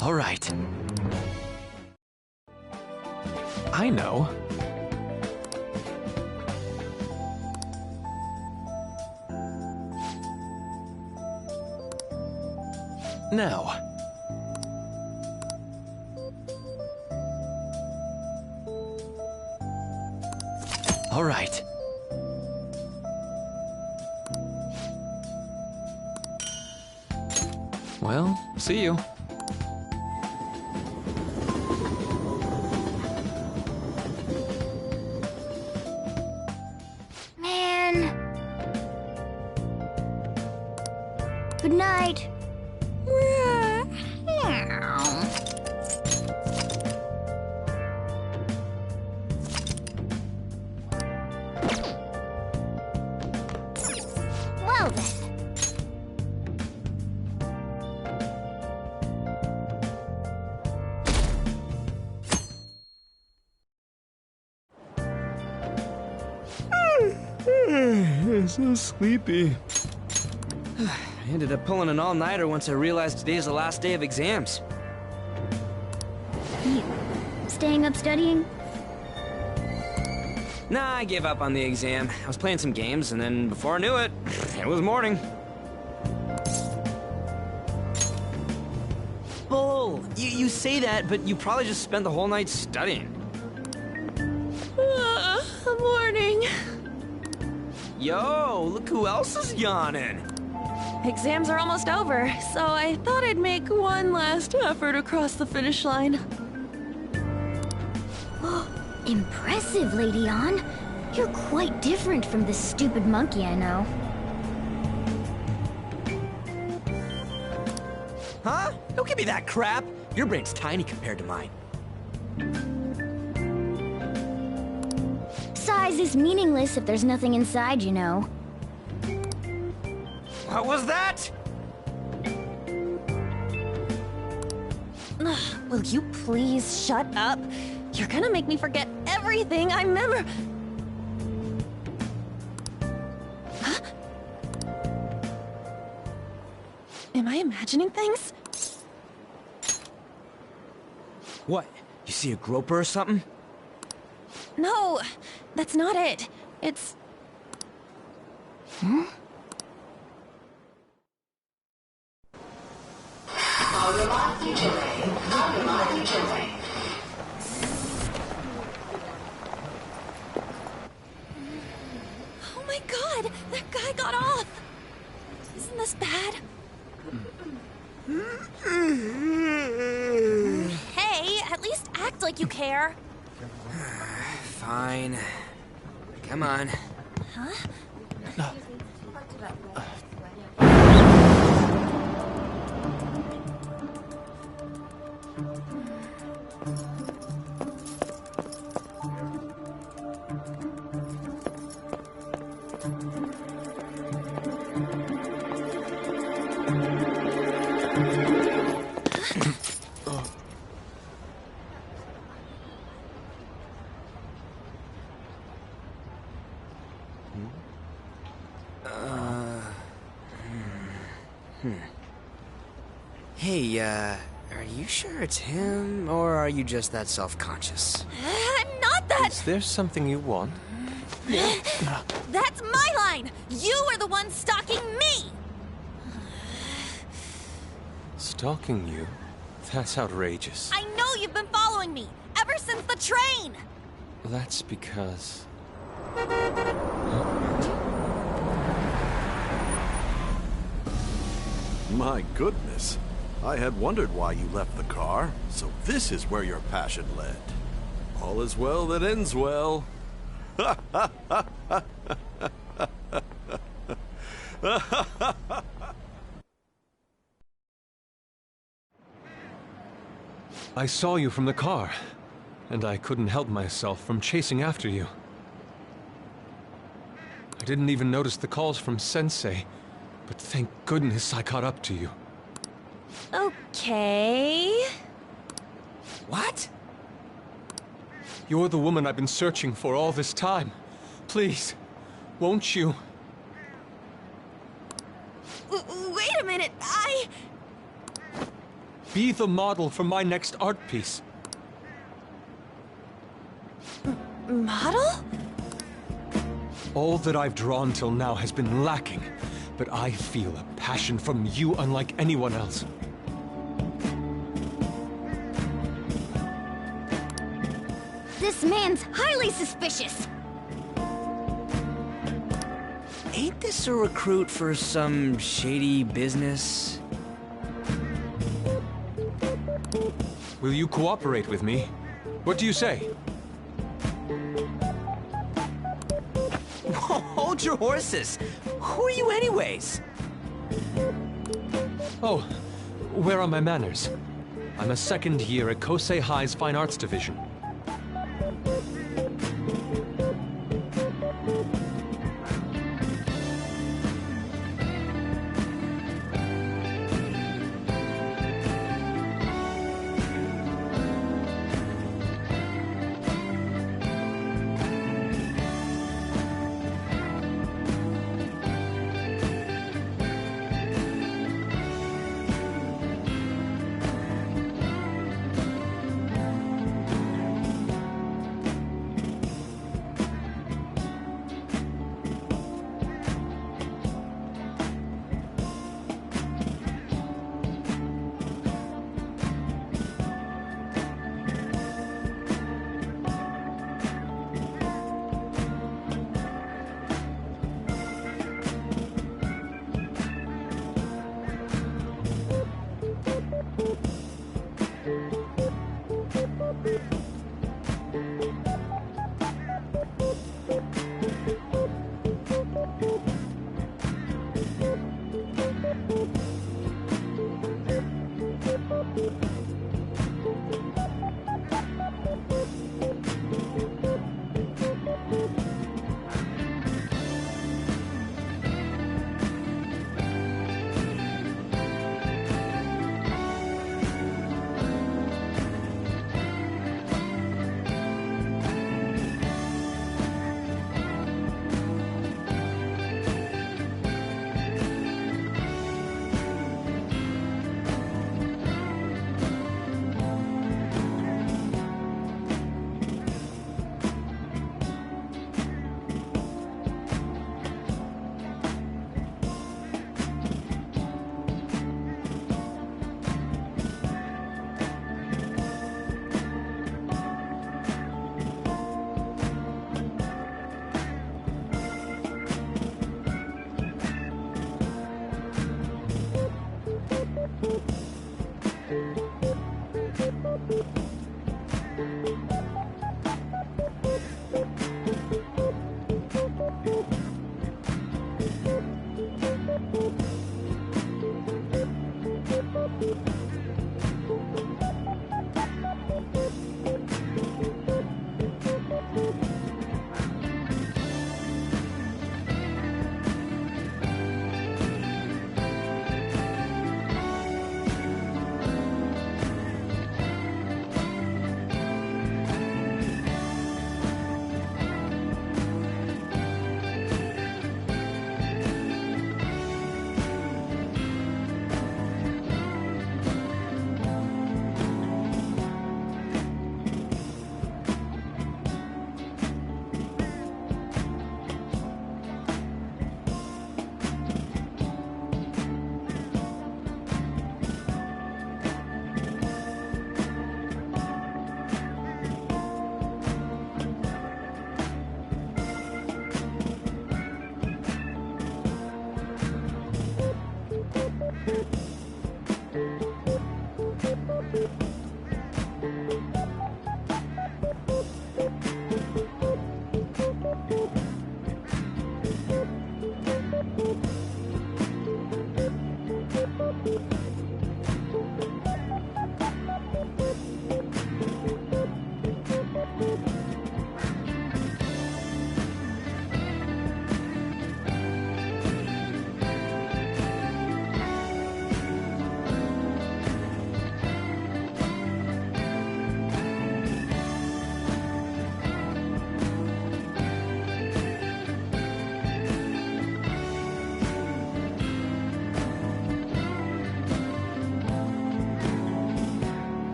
All right. I know. Now. All right. Well, see you. Man. Good night. Well then. I'm so sleepy. I ended up pulling an all-nighter once I realized today's the last day of exams. You staying up studying? Nah, I gave up on the exam. I was playing some games, and then before I knew it, it was morning. Bull! You say that, but you probably just spent the whole night studying. Morning. Yo, look who else is yawning. Exams are almost over, so I thought I'd make one last effort across the finish line. Impressive, Lady Ann. You're quite different from this stupid monkey I know. Huh? Don't give me that crap. Your brain's tiny compared to mine. Size is meaningless if there's nothing inside, you know. What was that? Will you please shut up? You're gonna make me forget everything I remember. Huh? Am I imagining things? What? You see a groper or something? No, that's not it. It's... Hmm? Oh my god! That guy got off! Isn't this bad? Hey, at least act like you care. Fine. Come on. Huh? Hey, are you sure it's him, or are you just that self-conscious? I'm not that... Is there something you want? That's my line! You are the one stalking me! Stalking you? That's outrageous. I know you've been following me, ever since the train! That's because... My goodness. I had wondered why you left the car, so this is where your passion led. All is well that ends well. I saw you from the car, and I couldn't help myself from chasing after you. I didn't even notice the calls from Sensei, but thank goodness I caught up to you. Okay... What? You're the woman I've been searching for all this time. Please, won't you? Wait a minute, Be the model for my next art piece. Model? All that I've drawn till now has been lacking, but I feel a passion from you unlike anyone else. This man's highly suspicious. Ain't this a recruit for some shady business? Will you cooperate with me? What do you say? Hold your horses! Who are you anyways? Oh, where are my manners? I'm a second year at Kosei High's Fine Arts Division.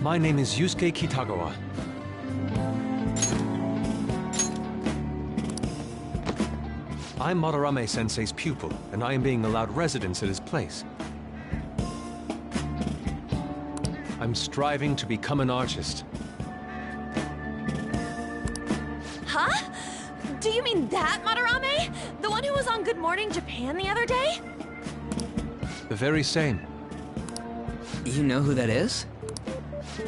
My name is Yusuke Kitagawa. I'm Madarame-sensei's pupil, and I am being allowed residence at his place. I'm striving to become an artist. Huh? Do you mean that Madarame? The one who was on Good Morning Japan the other day? The very same. You know who that is?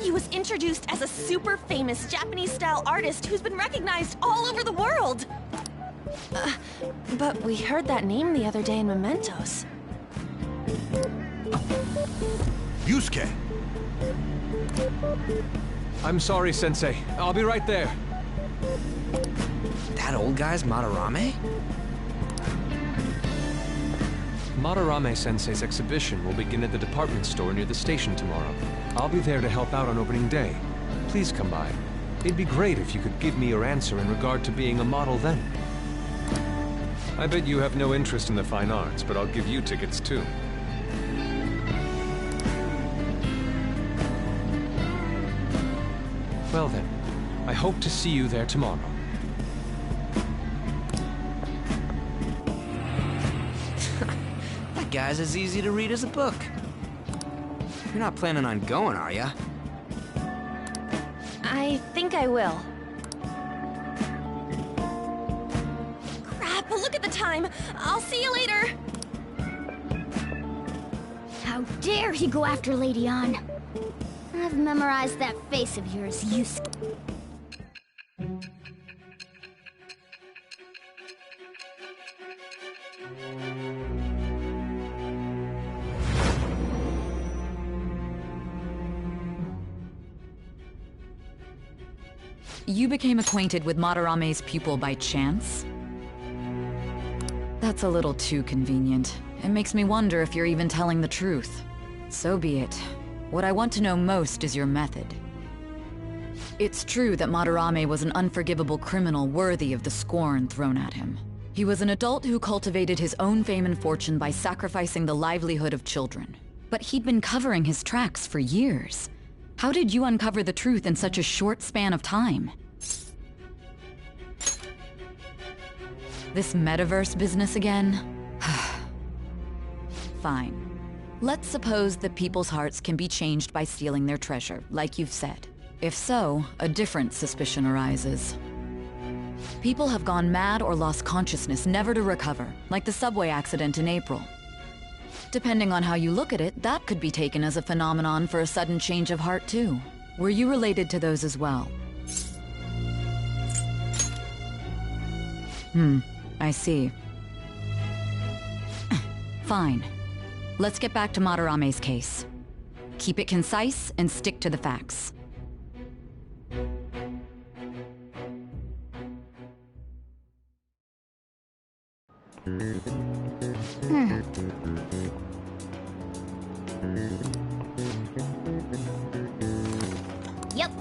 He was introduced as a super famous Japanese-style artist who's been recognized all over the world. But we heard that name the other day in Mementos. Yusuke! I'm sorry, Sensei. I'll be right there. That old guy's Madarame? Madarame-sensei's exhibition will begin at the department store near the station tomorrow. I'll be there to help out on opening day. Please come by. It'd be great if you could give me your answer in regard to being a model then. I bet you have no interest in the fine arts, but I'll give you tickets too. Well then, I hope to see you there tomorrow. That guy's as easy to read as a book. You're not planning on going, are ya? I think I will. Crap, look at the time. I'll see you later. How dare he go after Lady Ann? I've memorized that face of yours, Yusuke. You became acquainted with Madarame's pupil by chance? That's a little too convenient. It makes me wonder if you're even telling the truth. So be it. What I want to know most is your method. It's true that Madarame was an unforgivable criminal worthy of the scorn thrown at him. He was an adult who cultivated his own fame and fortune by sacrificing the livelihood of children. But he'd been covering his tracks for years. How did you uncover the truth in such a short span of time? This metaverse business again? Fine. Let's suppose that people's hearts can be changed by stealing their treasure, like you've said. If so, a different suspicion arises. People have gone mad or lost consciousness, never to recover, like the subway accident in April. Depending on how you look at it, that could be taken as a phenomenon for a sudden change of heart too. Were you related to those as well? I see. Fine. Let's get back to Madarame's case. Keep it concise and stick to the facts. Yep.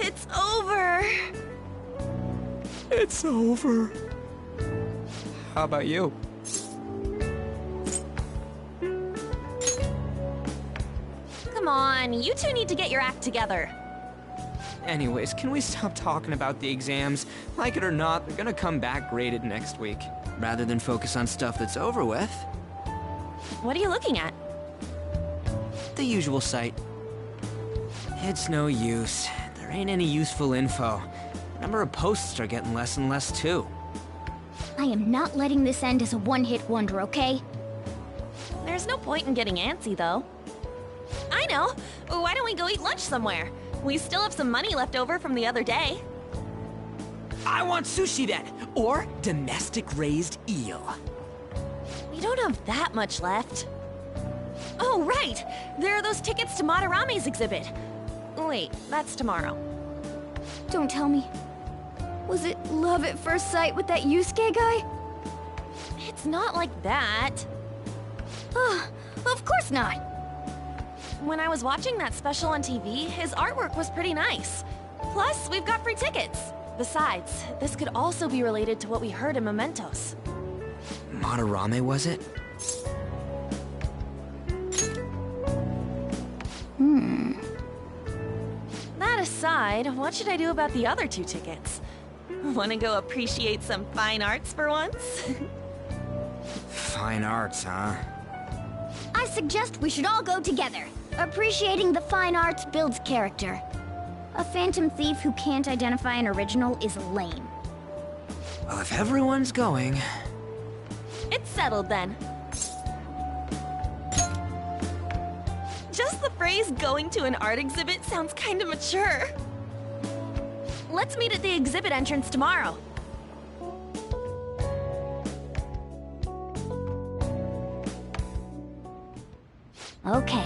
It's over. It's over. How about you? Come on, you two need to get your act together. Anyways, can we stop talking about the exams? Like it or not, they're gonna come back graded next week. Rather than focus on stuff that's over with. What are you looking at? The usual site. It's no use. There ain't any useful info. The number of posts are getting less and less, too. I am not letting this end as a one-hit wonder, okay? There's no point in getting antsy, though. I know! Why don't we go eat lunch somewhere? We still have some money left over from the other day. I want sushi then! Or domestic-raised eel. We don't have that much left. Oh, right! There are those tickets to Madarame's exhibit. Wait, that's tomorrow. Don't tell me. Was it love at first sight with that Yusuke guy? It's not like that. Of course not. When I was watching that special on TV, his artwork was pretty nice. Plus, we've got free tickets. Besides, this could also be related to what we heard in Mementos. Madarame, was it? That aside, what should I do about the other 2 tickets? Wanna go appreciate some fine arts for once? Fine arts, huh? I suggest we should all go together. Appreciating the fine arts builds character. A phantom thief who can't identify an original is lame. Well, if everyone's going... It's settled then. Just the phrase going to an art exhibit sounds kinda mature. Let's meet at the exhibit entrance tomorrow. Okay.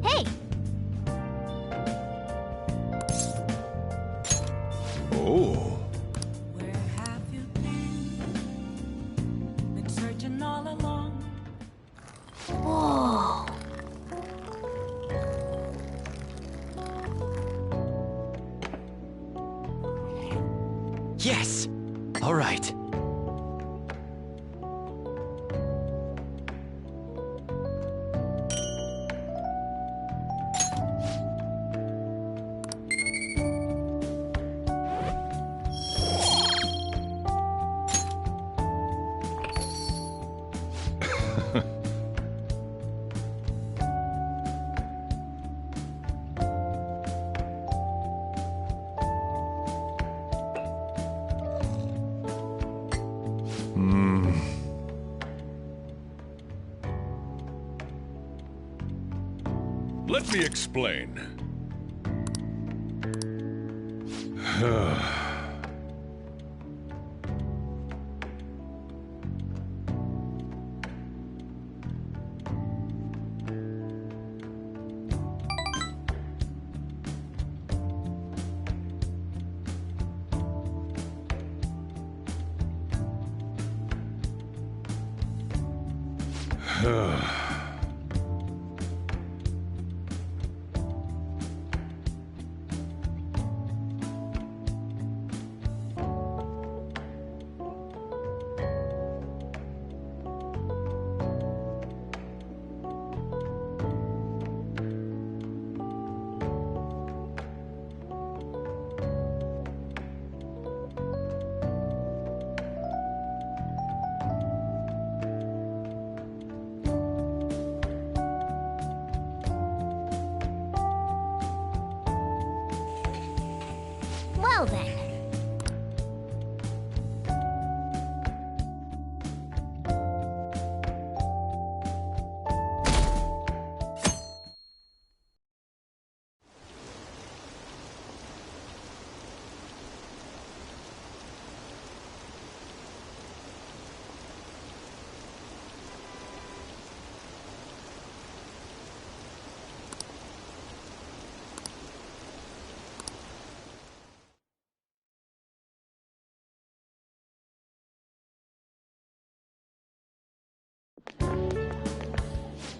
Hey! Oh. Where have you been searching all along. Whoa. Yes! All right. Let me explain. Well then.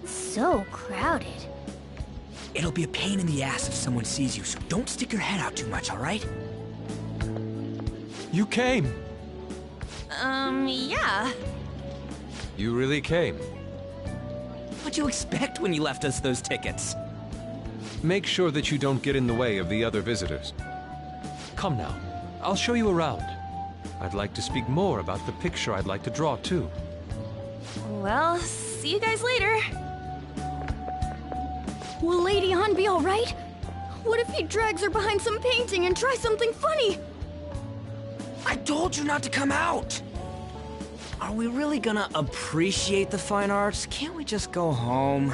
So crowded. It'll be a pain in the ass if someone sees you, so don't stick your head out too much, alright? You came. Yeah. You really came. What'd you expect when you left us those tickets? Make sure that you don't get in the way of the other visitors. Come now, I'll show you around. I'd like to speak more about the picture I'd like to draw, too. Well, see you guys later. Will Lady Han be alright? What if he drags her behind some painting and tries something funny? I told you not to come out! Are we really gonna appreciate the fine arts? Can't we just go home?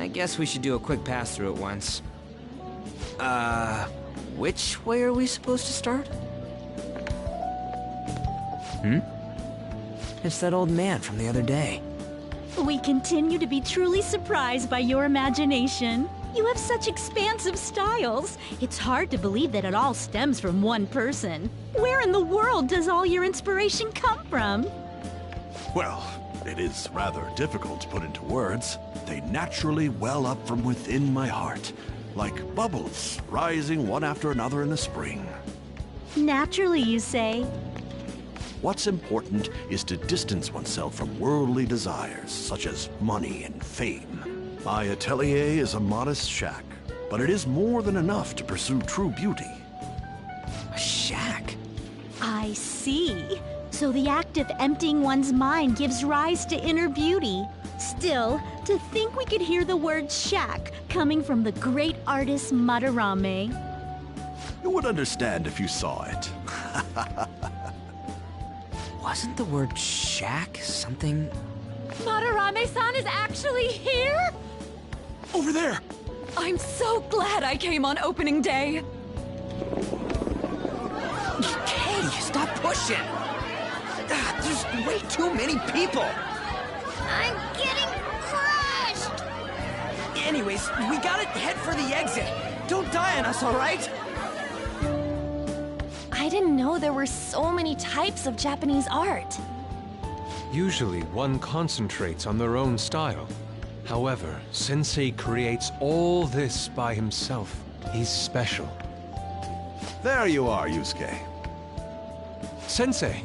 I guess we should do a quick pass-through at once. Which way are we supposed to start? It's that old man from the other day. We continue to be truly surprised by your imagination. You have such expansive styles. It's hard to believe that it all stems from one person. Where in the world does all your inspiration come from? Well, it is rather difficult to put into words. They naturally well up from within my heart, like bubbles rising one after another in the spring. Naturally, you say? What's important is to distance oneself from worldly desires, such as money and fame. My atelier is a modest shack, but it is more than enough to pursue true beauty. A shack? I see. So the act of emptying one's mind gives rise to inner beauty. Still, to think we could hear the word shack coming from the great artist Madarame. You would understand if you saw it. Wasn't the word shack something? Madarame-san is actually here? Over there! I'm so glad I came on opening day. Katie, stop pushing! There's way too many people! I'm getting crushed! Anyways, we gotta head for the exit. Don't die on us, alright? I didn't know there were so many types of Japanese art. Usually, one concentrates on their own style. However, Sensei creates all this by himself. He's special. There you are, Yusuke. Sensei!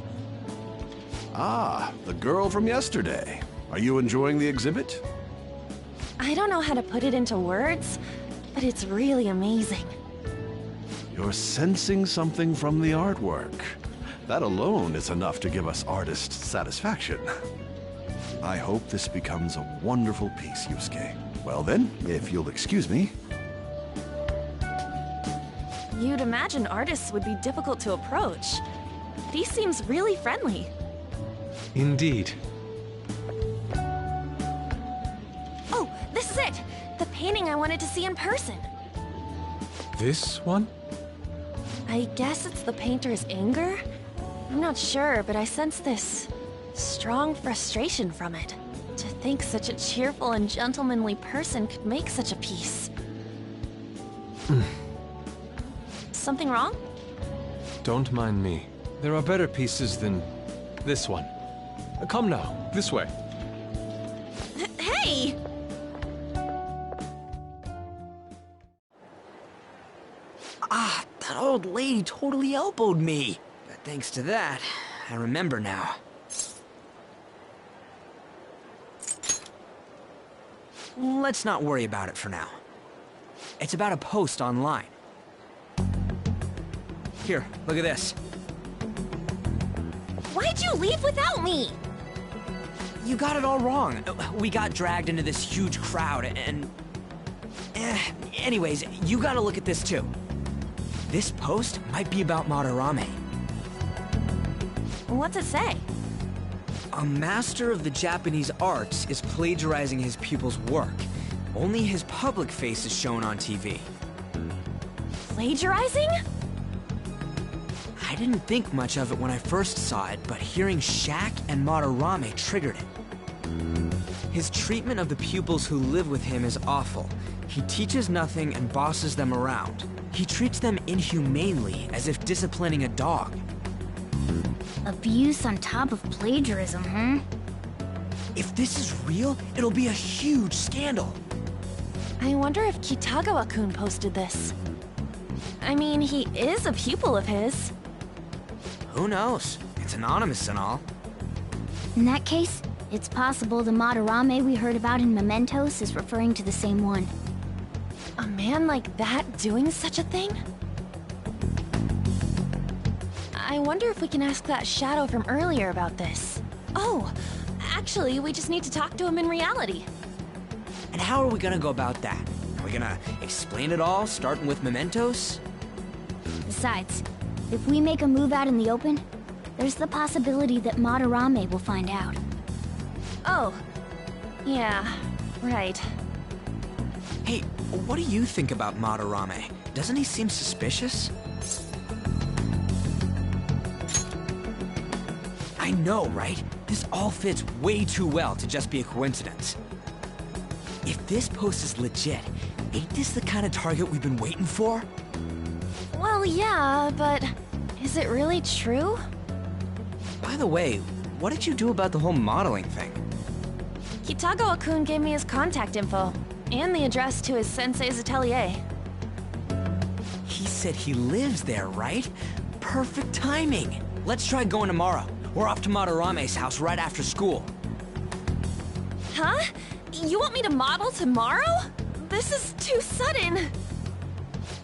Ah, the girl from yesterday. Are you enjoying the exhibit? I don't know how to put it into words, but it's really amazing. You're sensing something from the artwork. That alone is enough to give us artists satisfaction. I hope this becomes a wonderful piece, Yusuke. Well then, if you'll excuse me. You'd imagine artists would be difficult to approach. But he seems really friendly. Indeed. Oh, this is it! The painting I wanted to see in person. This one? I guess it's the painter's anger? I'm not sure, but I sense this strong frustration from it. To think such a cheerful and gentlemanly person could make such a piece. Something wrong? Don't mind me. There are better pieces than this one. Come now, this way. Hey! That old lady totally elbowed me. But thanks to that, I remember now. Let's not worry about it for now. It's about a post online. Here, look at this. Why'd you leave without me? You got it all wrong. We got dragged into this huge crowd and... Anyways, you gotta look at this too. This post might be about Madarame. What's it say? A master of the Japanese arts is plagiarizing his pupil's work. Only his public face is shown on TV. Plagiarizing? I didn't think much of it when I first saw it, but hearing Shack and Madarame triggered it. His treatment of the pupils who live with him is awful. He teaches nothing and bosses them around. He treats them inhumanely, as if disciplining a dog. Abuse on top of plagiarism, huh? If this is real, it'll be a huge scandal. I wonder if Kitagawa-kun posted this. I mean, he is a pupil of his. Who knows? It's anonymous and all. In that case, it's possible the Madarame we heard about in Mementos is referring to the same one. A man like that doing such a thing? I wonder if we can ask that shadow from earlier about this. Oh, actually, we just need to talk to him in reality. And how are we gonna go about that? Are we gonna explain it all, starting with Mementos? Besides, if we make a move out in the open, there's the possibility that Madarame will find out. Oh, yeah, right. Hey, what do you think about Madarame? Doesn't he seem suspicious? I know, right? This all fits way too well to just be a coincidence. If this post is legit, ain't this the kind of target we've been waiting for? Well, yeah, but is it really true? By the way, what did you do about the whole modeling thing? Kitagawa-kun gave me his contact info, and the address to his sensei's atelier. He said he lives there, right? Perfect timing. Let's try going tomorrow. We're off to Madarame's house right after school. Huh? You want me to model tomorrow? This is too sudden.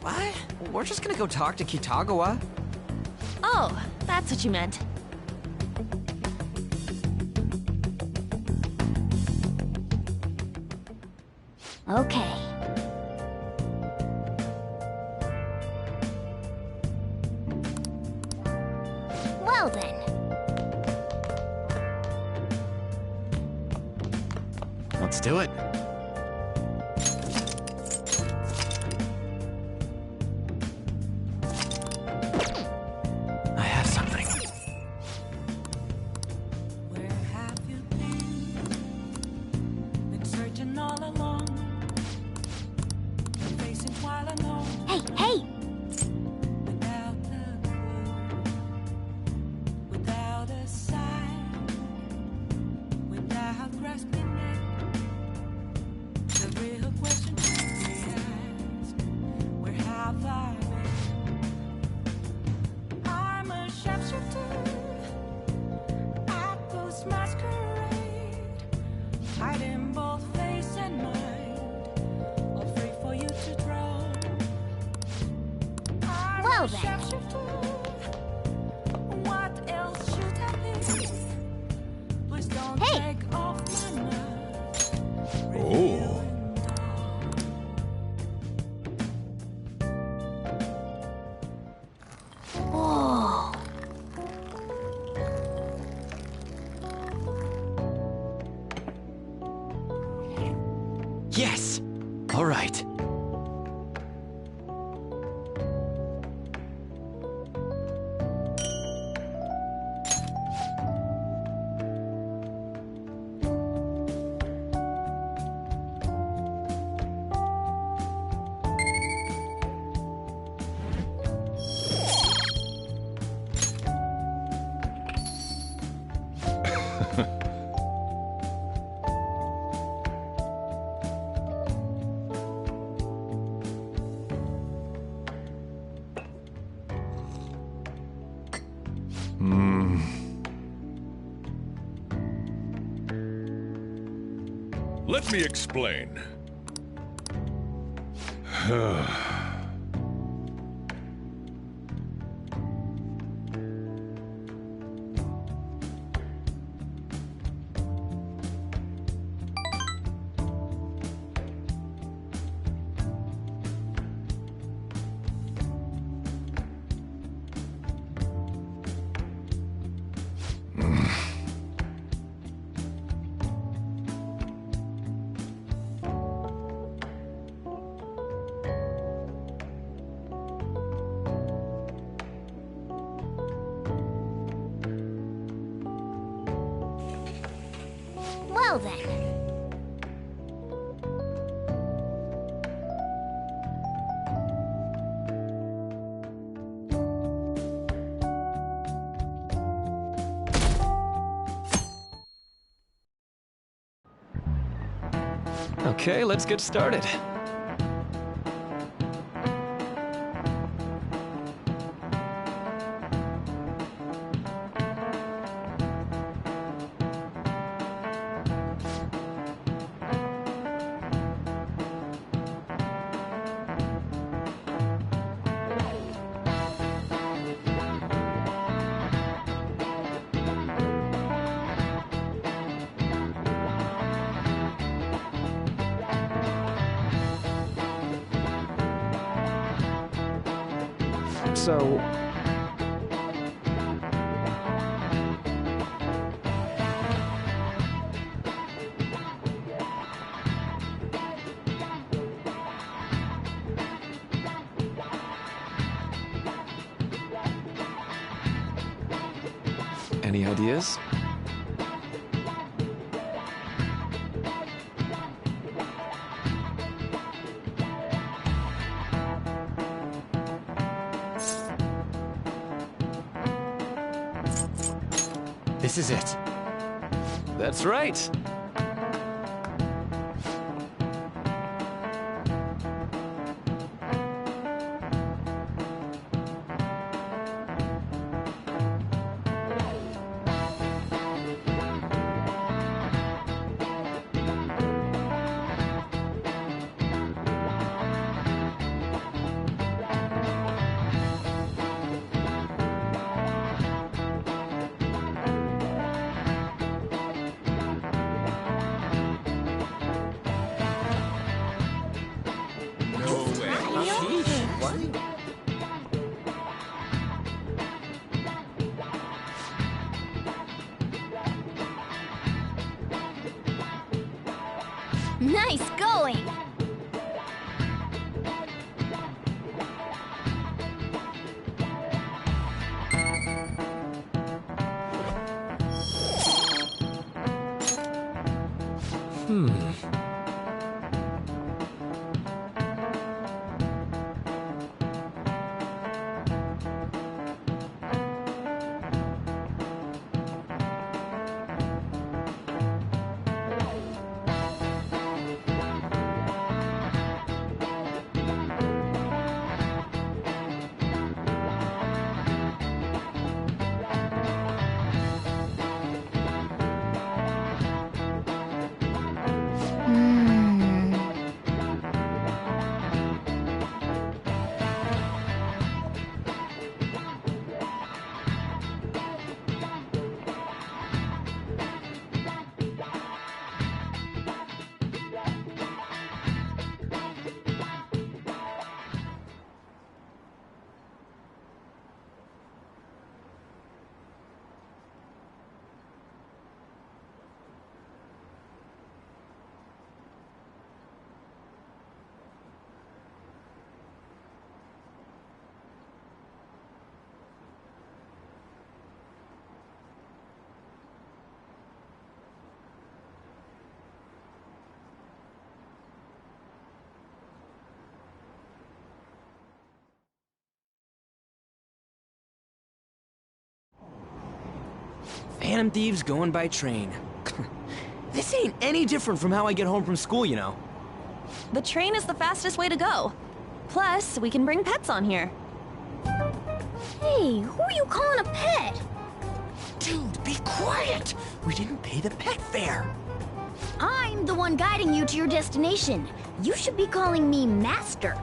What? We're just gonna go talk to Kitagawa. Oh, that's what you meant. Okay. Well then. Let's do it. I have something. Where have you been? Been searching all along. Facing while alone. Hey, hey! Without a clue. Without a sign. Without grasping it. The real question to be asked. Where have I been? I'm a sharpshooter. I post masquerade. Hiding both face and mind. All free for you to draw. I'm Well a then. sharpshooter. What else should I be? Please don't Hey! take off my mask. Oh. Whoa. Yes! All right. Let me explain. Well then. Okay, let's get started. So... Any ideas? This is it. That's right. Nice going! Phantom Thieves going by train. This ain't any different from how I get home from school, you know. The train is the fastest way to go. Plus, we can bring pets on here. Hey, who are you calling a pet? Dude, be quiet! We didn't pay the pet fare. I'm the one guiding you to your destination. You should be calling me Master.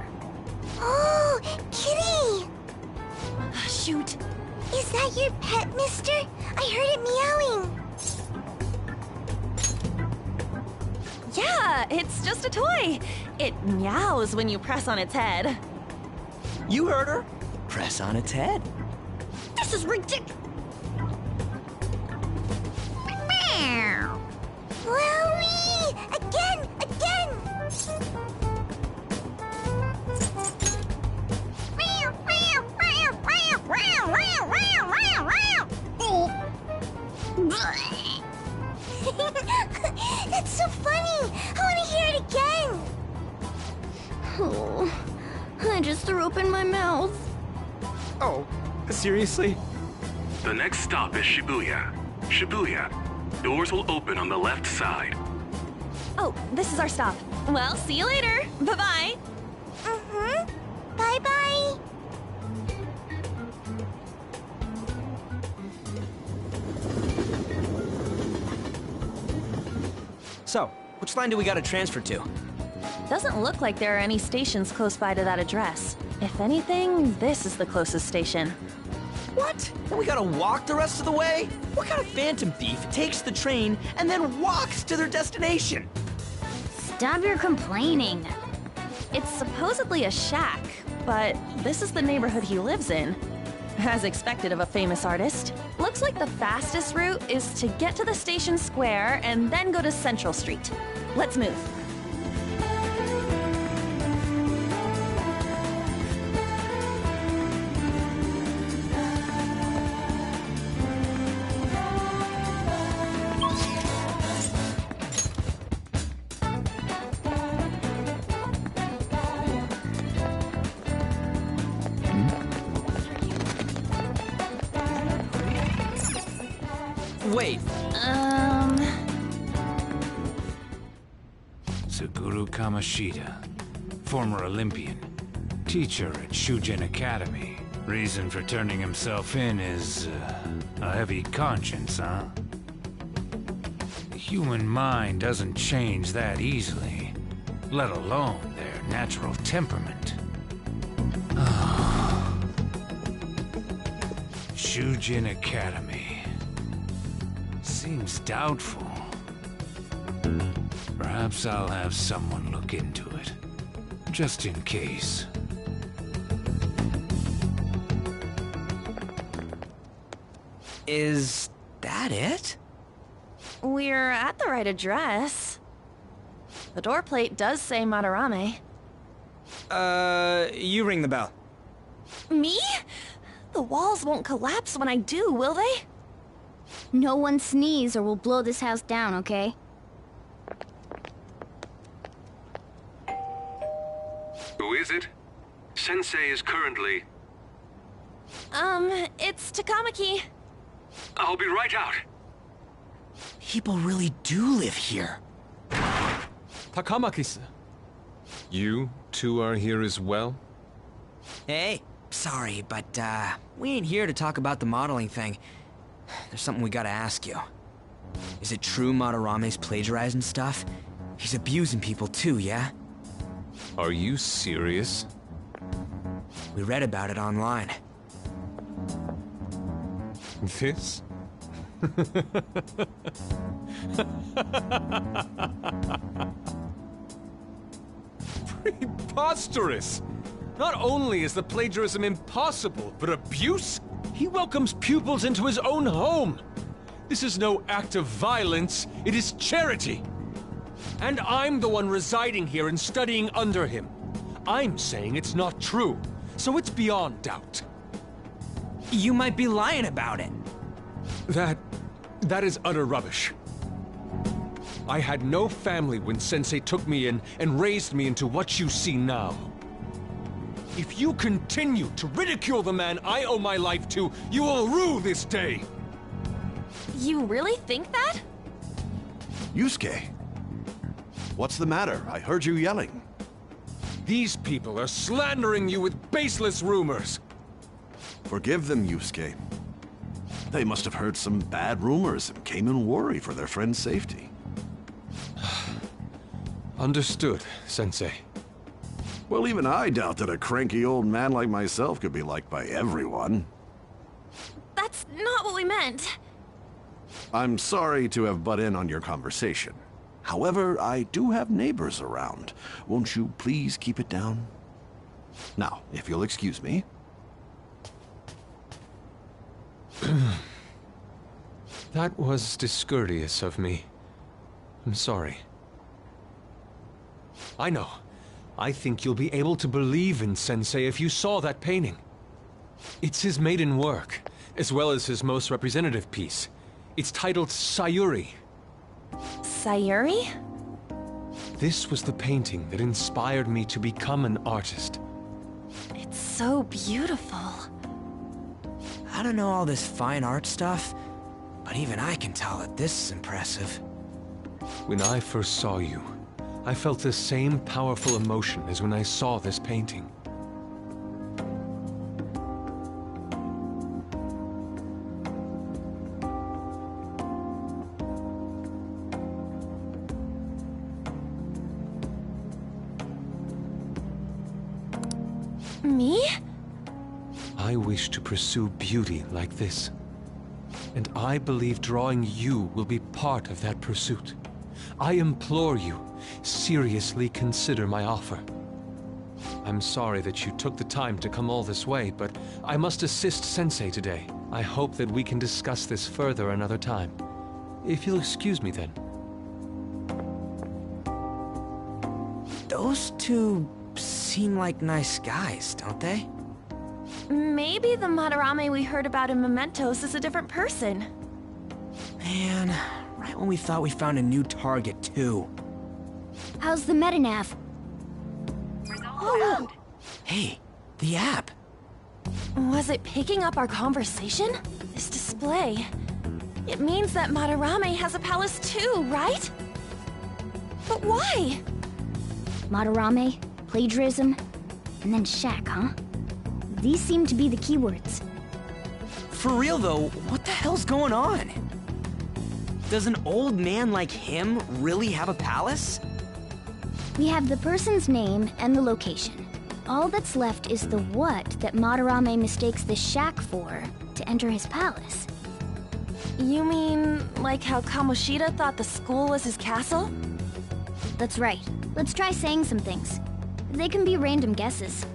Oh, Kitty! Shoot. Is that your pet, mister? I heard it meowing. Yeah, it's just a toy. It meows when you press on its head. You heard her. Press on its head. This is ridiculous. Wowie! Again! That's so funny! I want to hear it again! Oh, I just threw up in my mouth. Oh, seriously? The next stop is Shibuya. Shibuya. Doors will open on the left side. Oh, this is our stop. Well, see you later. Bye-bye. Bye-bye. So, which line do we gotta transfer to? Doesn't look like there are any stations close by to that address. If anything, this is the closest station. What? And we gotta walk the rest of the way? What kind of phantom thief takes the train and then walks to their destination? Stop your complaining. It's supposedly a shack, but this is the neighborhood he lives in. As expected of a famous artist. Looks like the fastest route is to get to the station square and then go to Central Street. Let's move. Wait. Suguru Kamoshida, former Olympian, teacher at Shujin Academy. Reason for turning himself in is a heavy conscience, huh? The human mind doesn't change that easily, let alone their natural temperament. Shujin Academy. Seems doubtful. Perhaps I'll have someone look into it, just in case. Is that it? We're at the right address. The door plate does say Madarame. You ring the bell. Me? The walls won't collapse when I do, will they? No one sneeze or we'll blow this house down, okay? Who is it? Sensei is currently... It's Takamaki. I'll be right out. People really do live here. Takamaki-san. You two are here as well? Hey, sorry, but, we ain't here to talk about the modeling thing. There's something we gotta ask you. Is it true Madarame's plagiarizing stuff? He's abusing people too, yeah? Are you serious? We read about it online. This? Preposterous! Not only is the plagiarism impossible, but abuse? He welcomes pupils into his own home. This is no act of violence, it is charity. And I'm the one residing here and studying under him. I'm saying it's not true, so it's beyond doubt. You might be lying about it. That is utter rubbish. I had no family when Sensei took me in and raised me into what you see now. If you continue to ridicule the man I owe my life to, you will rue this day! You really think that? Yusuke, what's the matter? I heard you yelling. These people are slandering you with baseless rumors. Forgive them, Yusuke. They must have heard some bad rumors and came in worried for their friend's safety. Understood, Sensei. Well, even I doubt that a cranky old man like myself could be liked by everyone. That's not what we meant. I'm sorry to have butt in on your conversation. However, I do have neighbors around. Won't you please keep it down? Now, if you'll excuse me. That was discourteous of me. I'm sorry. I know. I think you'll be able to believe in Sensei if you saw that painting. It's his maiden work, as well as his most representative piece. It's titled Sayuri. Sayuri? This was the painting that inspired me to become an artist. It's so beautiful. I don't know all this fine art stuff, but even I can tell that this is impressive. When I first saw you, I felt the same powerful emotion as when I saw this painting. Me? I wish to pursue beauty like this. And I believe drawing you will be part of that pursuit. I implore you, seriously consider my offer. I'm sorry that you took the time to come all this way, but I must assist Sensei today. I hope that we can discuss this further another time. If you'll excuse me then. Those two seem like nice guys, don't they? Maybe the Madarame we heard about in Mementos is a different person. Man, right when we thought we found a new target, too. How's the Metanav? Oh! Hey, the app. Was it picking up our conversation? This display. It means that Madarame has a palace too, right? But why? Madarame, plagiarism, and then Shaq, huh? These seem to be the keywords. For real though, what the hell's going on? Does an old man like him really have a palace? We have the person's name and the location. All that's left is the what that Madarame mistakes the shack for to enter his palace. You mean, like how Kamoshida thought the school was his castle? That's right. Let's try saying some things. They can be random guesses.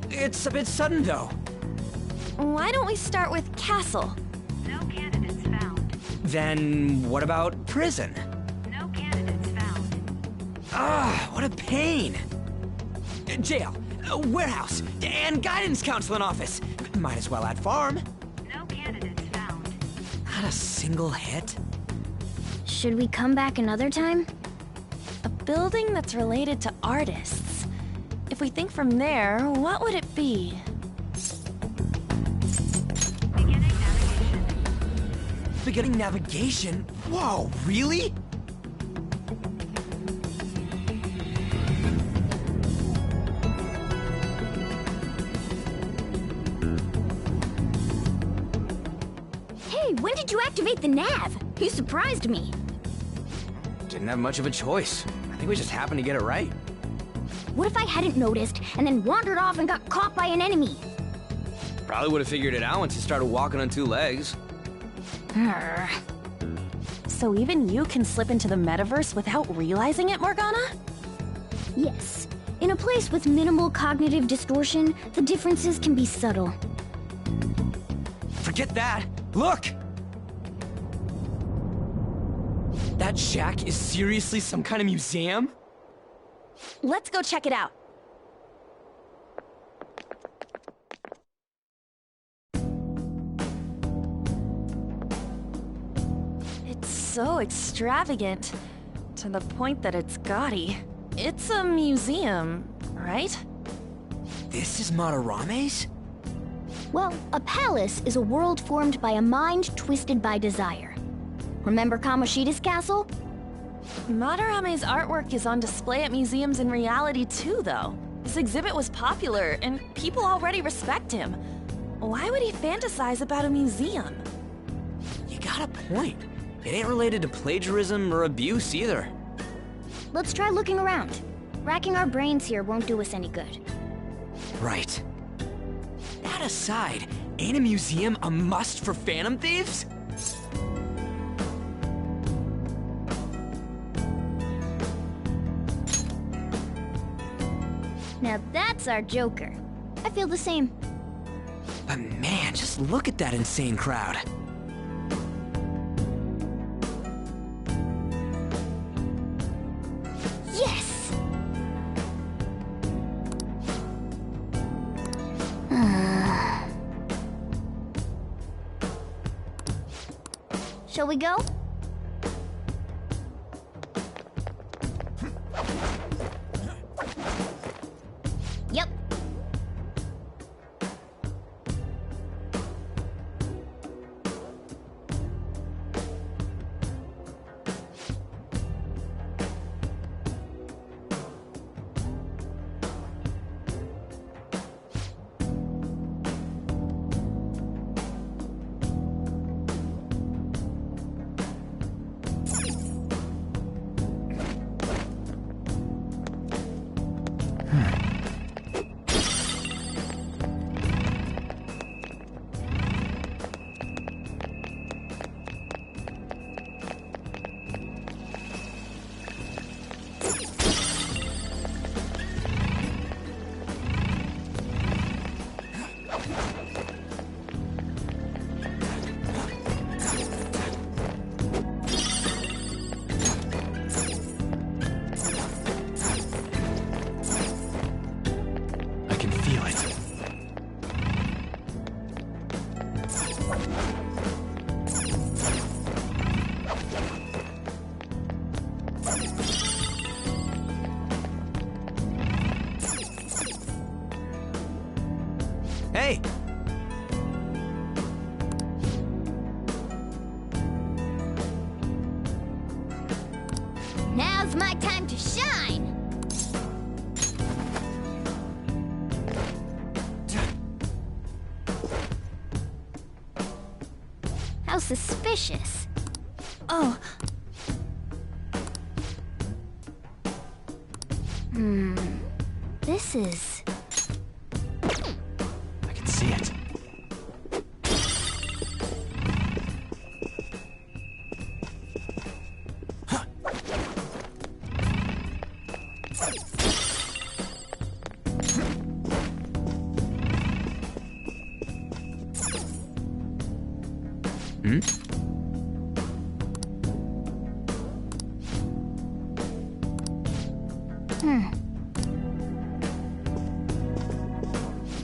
It's a bit sudden though. Why don't we start with castle? No candidates found. Then what about prison? No candidates found. Ah, what a pain! Jail, warehouse, and guidance counseling office. Might as well add farm. No candidates found. Not a single hit? Should we come back another time? A building that's related to artists. If we think from there, what would it be? Beginning navigation? Whoa, really? Hey, when did you activate the nav? You surprised me. Didn't have much of a choice. I think we just happened to get it right. What if I hadn't noticed and then wandered off and got caught by an enemy? Probably would have figured it out once you started walking on two legs. So even you can slip into the metaverse without realizing it, Morgana? Yes. In a place with minimal cognitive distortion, the differences can be subtle. Forget that! Look! That shack is seriously some kind of museum? Let's go check it out. It's so extravagant, to the point that it's gaudy. It's a museum, right? This is Madarame's? Well, a palace is a world formed by a mind twisted by desire. Remember Kamoshida's castle? Madarame's artwork is on display at museums in reality too, though. This exhibit was popular, and people already respect him. Why would he fantasize about a museum? You got a point. It ain't related to plagiarism or abuse either. Let's try looking around. Racking our brains here won't do us any good. Right. That aside, ain't a museum a must for Phantom Thieves? Now that's our Joker. I feel the same. But man, just look at that insane crowd. Yes! Shall we go? Yep. Hey! Now's my time to shine! How suspicious. Oh. This is... I can see it.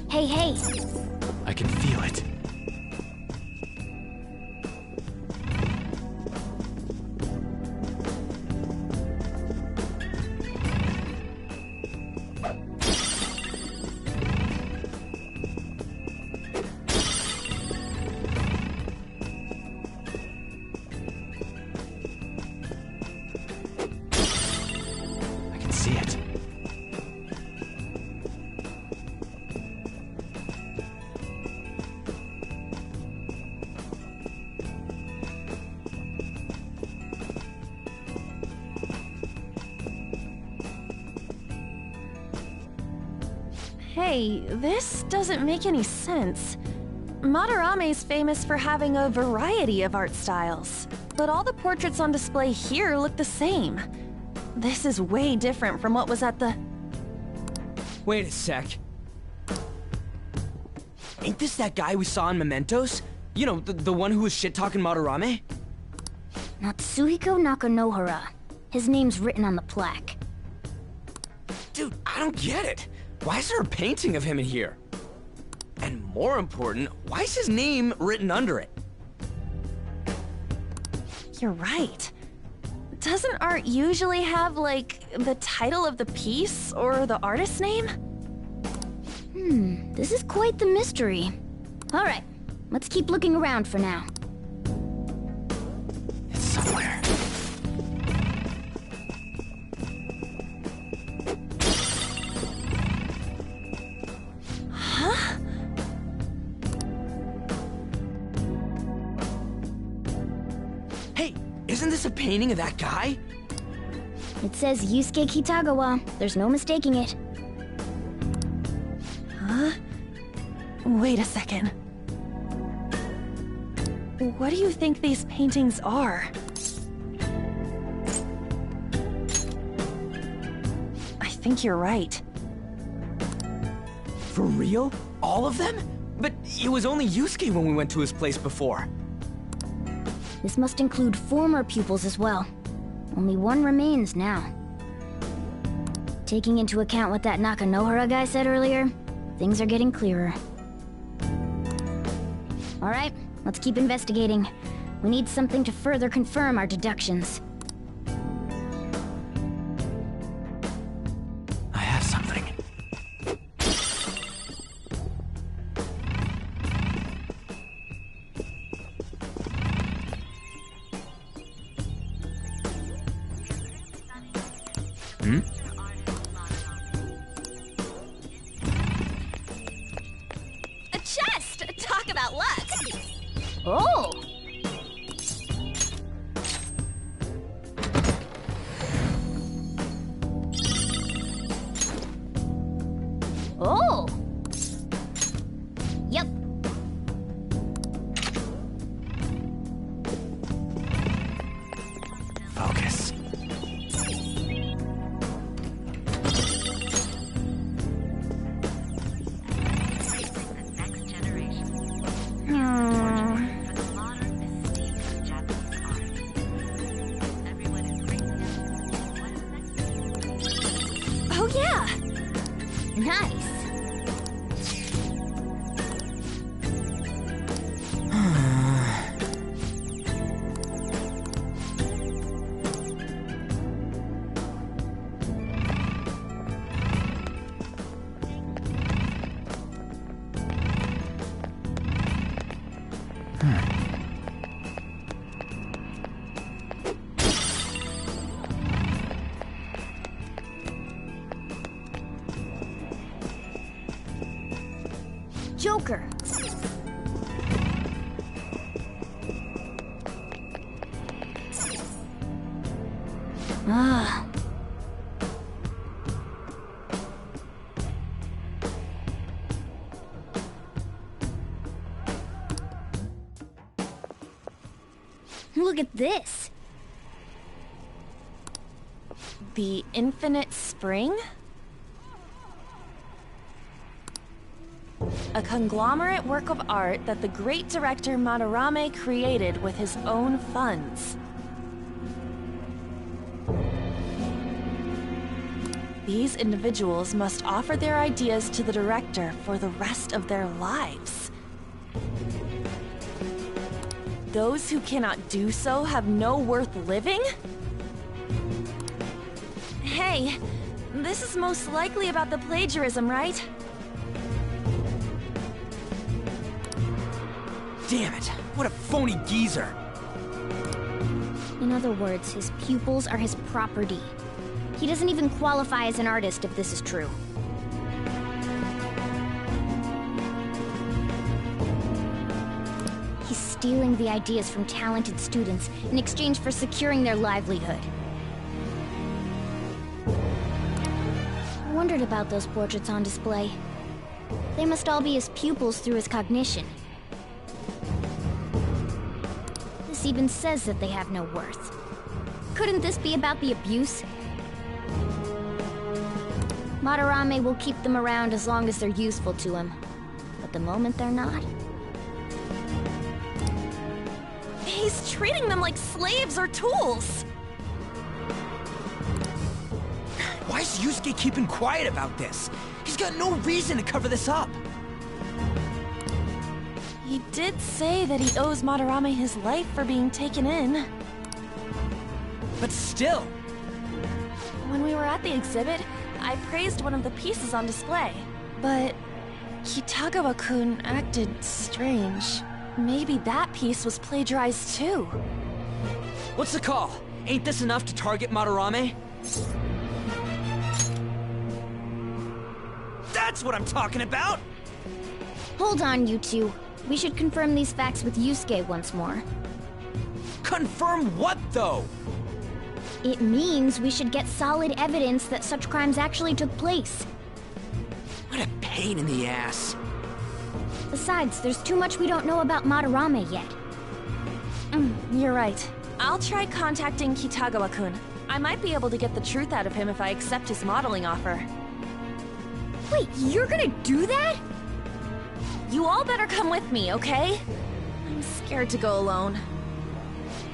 Hey. I can feel it. I can see it. Hey, this doesn't make any sense. Madarame's famous for having a variety of art styles, but all the portraits on display here look the same. This is way different from what was at the... Wait a sec. Ain't this that guy we saw in Mementos? You know, the one who was shit-talking Madarame? Natsuhiko Nakanohara. His name's written on the plaque. Dude, I don't get it. Why is there a painting of him in here? And more important, why is his name written under it? You're right. Doesn't art usually have, like, the title of the piece or the artist's name? This is quite the mystery. Alright, let's keep looking around for now. It's somewhere. Hey, isn't this a painting of that guy? It says Yusuke Kitagawa. There's no mistaking it. Huh? Wait a second. What do you think these paintings are? I think you're right. For real? All of them? But it was only Yusuke when we went to his place before. This must include former pupils as well. Only one remains now. Taking into account what that Nakanohara guy said earlier, things are getting clearer. Alright, let's keep investigating. We need something to further confirm our deductions. I have something. A chest! Talk about luck! Oh! Oh! Yep. Focus. Oh yeah! Nice. Joker. Ah. Look at this. The Infinite Spring? A conglomerate work of art that the great director Madarame created with his own funds. These individuals must offer their ideas to the director for the rest of their lives. Those who cannot do so have no worth living? Hey, this is most likely about the plagiarism, right? Damn it! What a phony geezer! In other words, his pupils are his property. He doesn't even qualify as an artist if this is true. He's stealing the ideas from talented students in exchange for securing their livelihood. I wondered about those portraits on display. They must all be his pupils through his cognition. This even says that they have no worth. Couldn't this be about the abuse? Madarame will keep them around as long as they're useful to him. But the moment they're not... He's treating them like slaves or tools! Why is Yusuke keeping quiet about this? He's got no reason to cover this up! He did say that he owes Madarame his life for being taken in. But still! When we were at the exhibit, I praised one of the pieces on display. But Kitagawa-kun acted strange. Maybe that piece was plagiarized too. What's the call? Ain't this enough to target Madarame? That's what I'm talking about! Hold on, you two. We should confirm these facts with Yusuke once more. Confirm what, though? It means we should get solid evidence that such crimes actually took place. What a pain in the ass. Besides, there's too much we don't know about Madarame yet. You're right. I'll try contacting Kitagawa-kun. I might be able to get the truth out of him if I accept his modeling offer. Wait, you're gonna do that? You all better come with me, okay? I'm scared to go alone.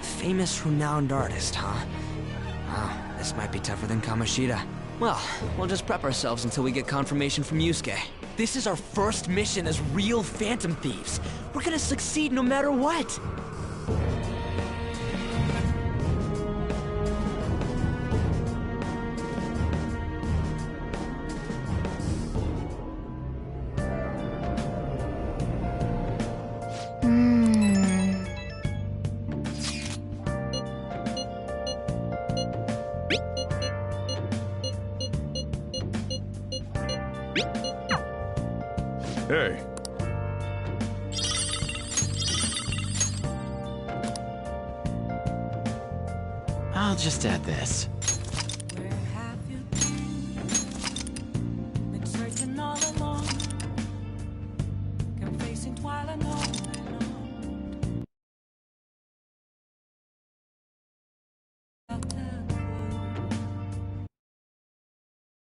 Famous, renowned artist, huh? Wow, this might be tougher than Kamoshida. Well, we'll just prep ourselves until we get confirmation from Yusuke. This is our first mission as real Phantom Thieves. We're gonna succeed no matter what! Hey. I'll just add this. Where have you been searching all along, confessing while alone.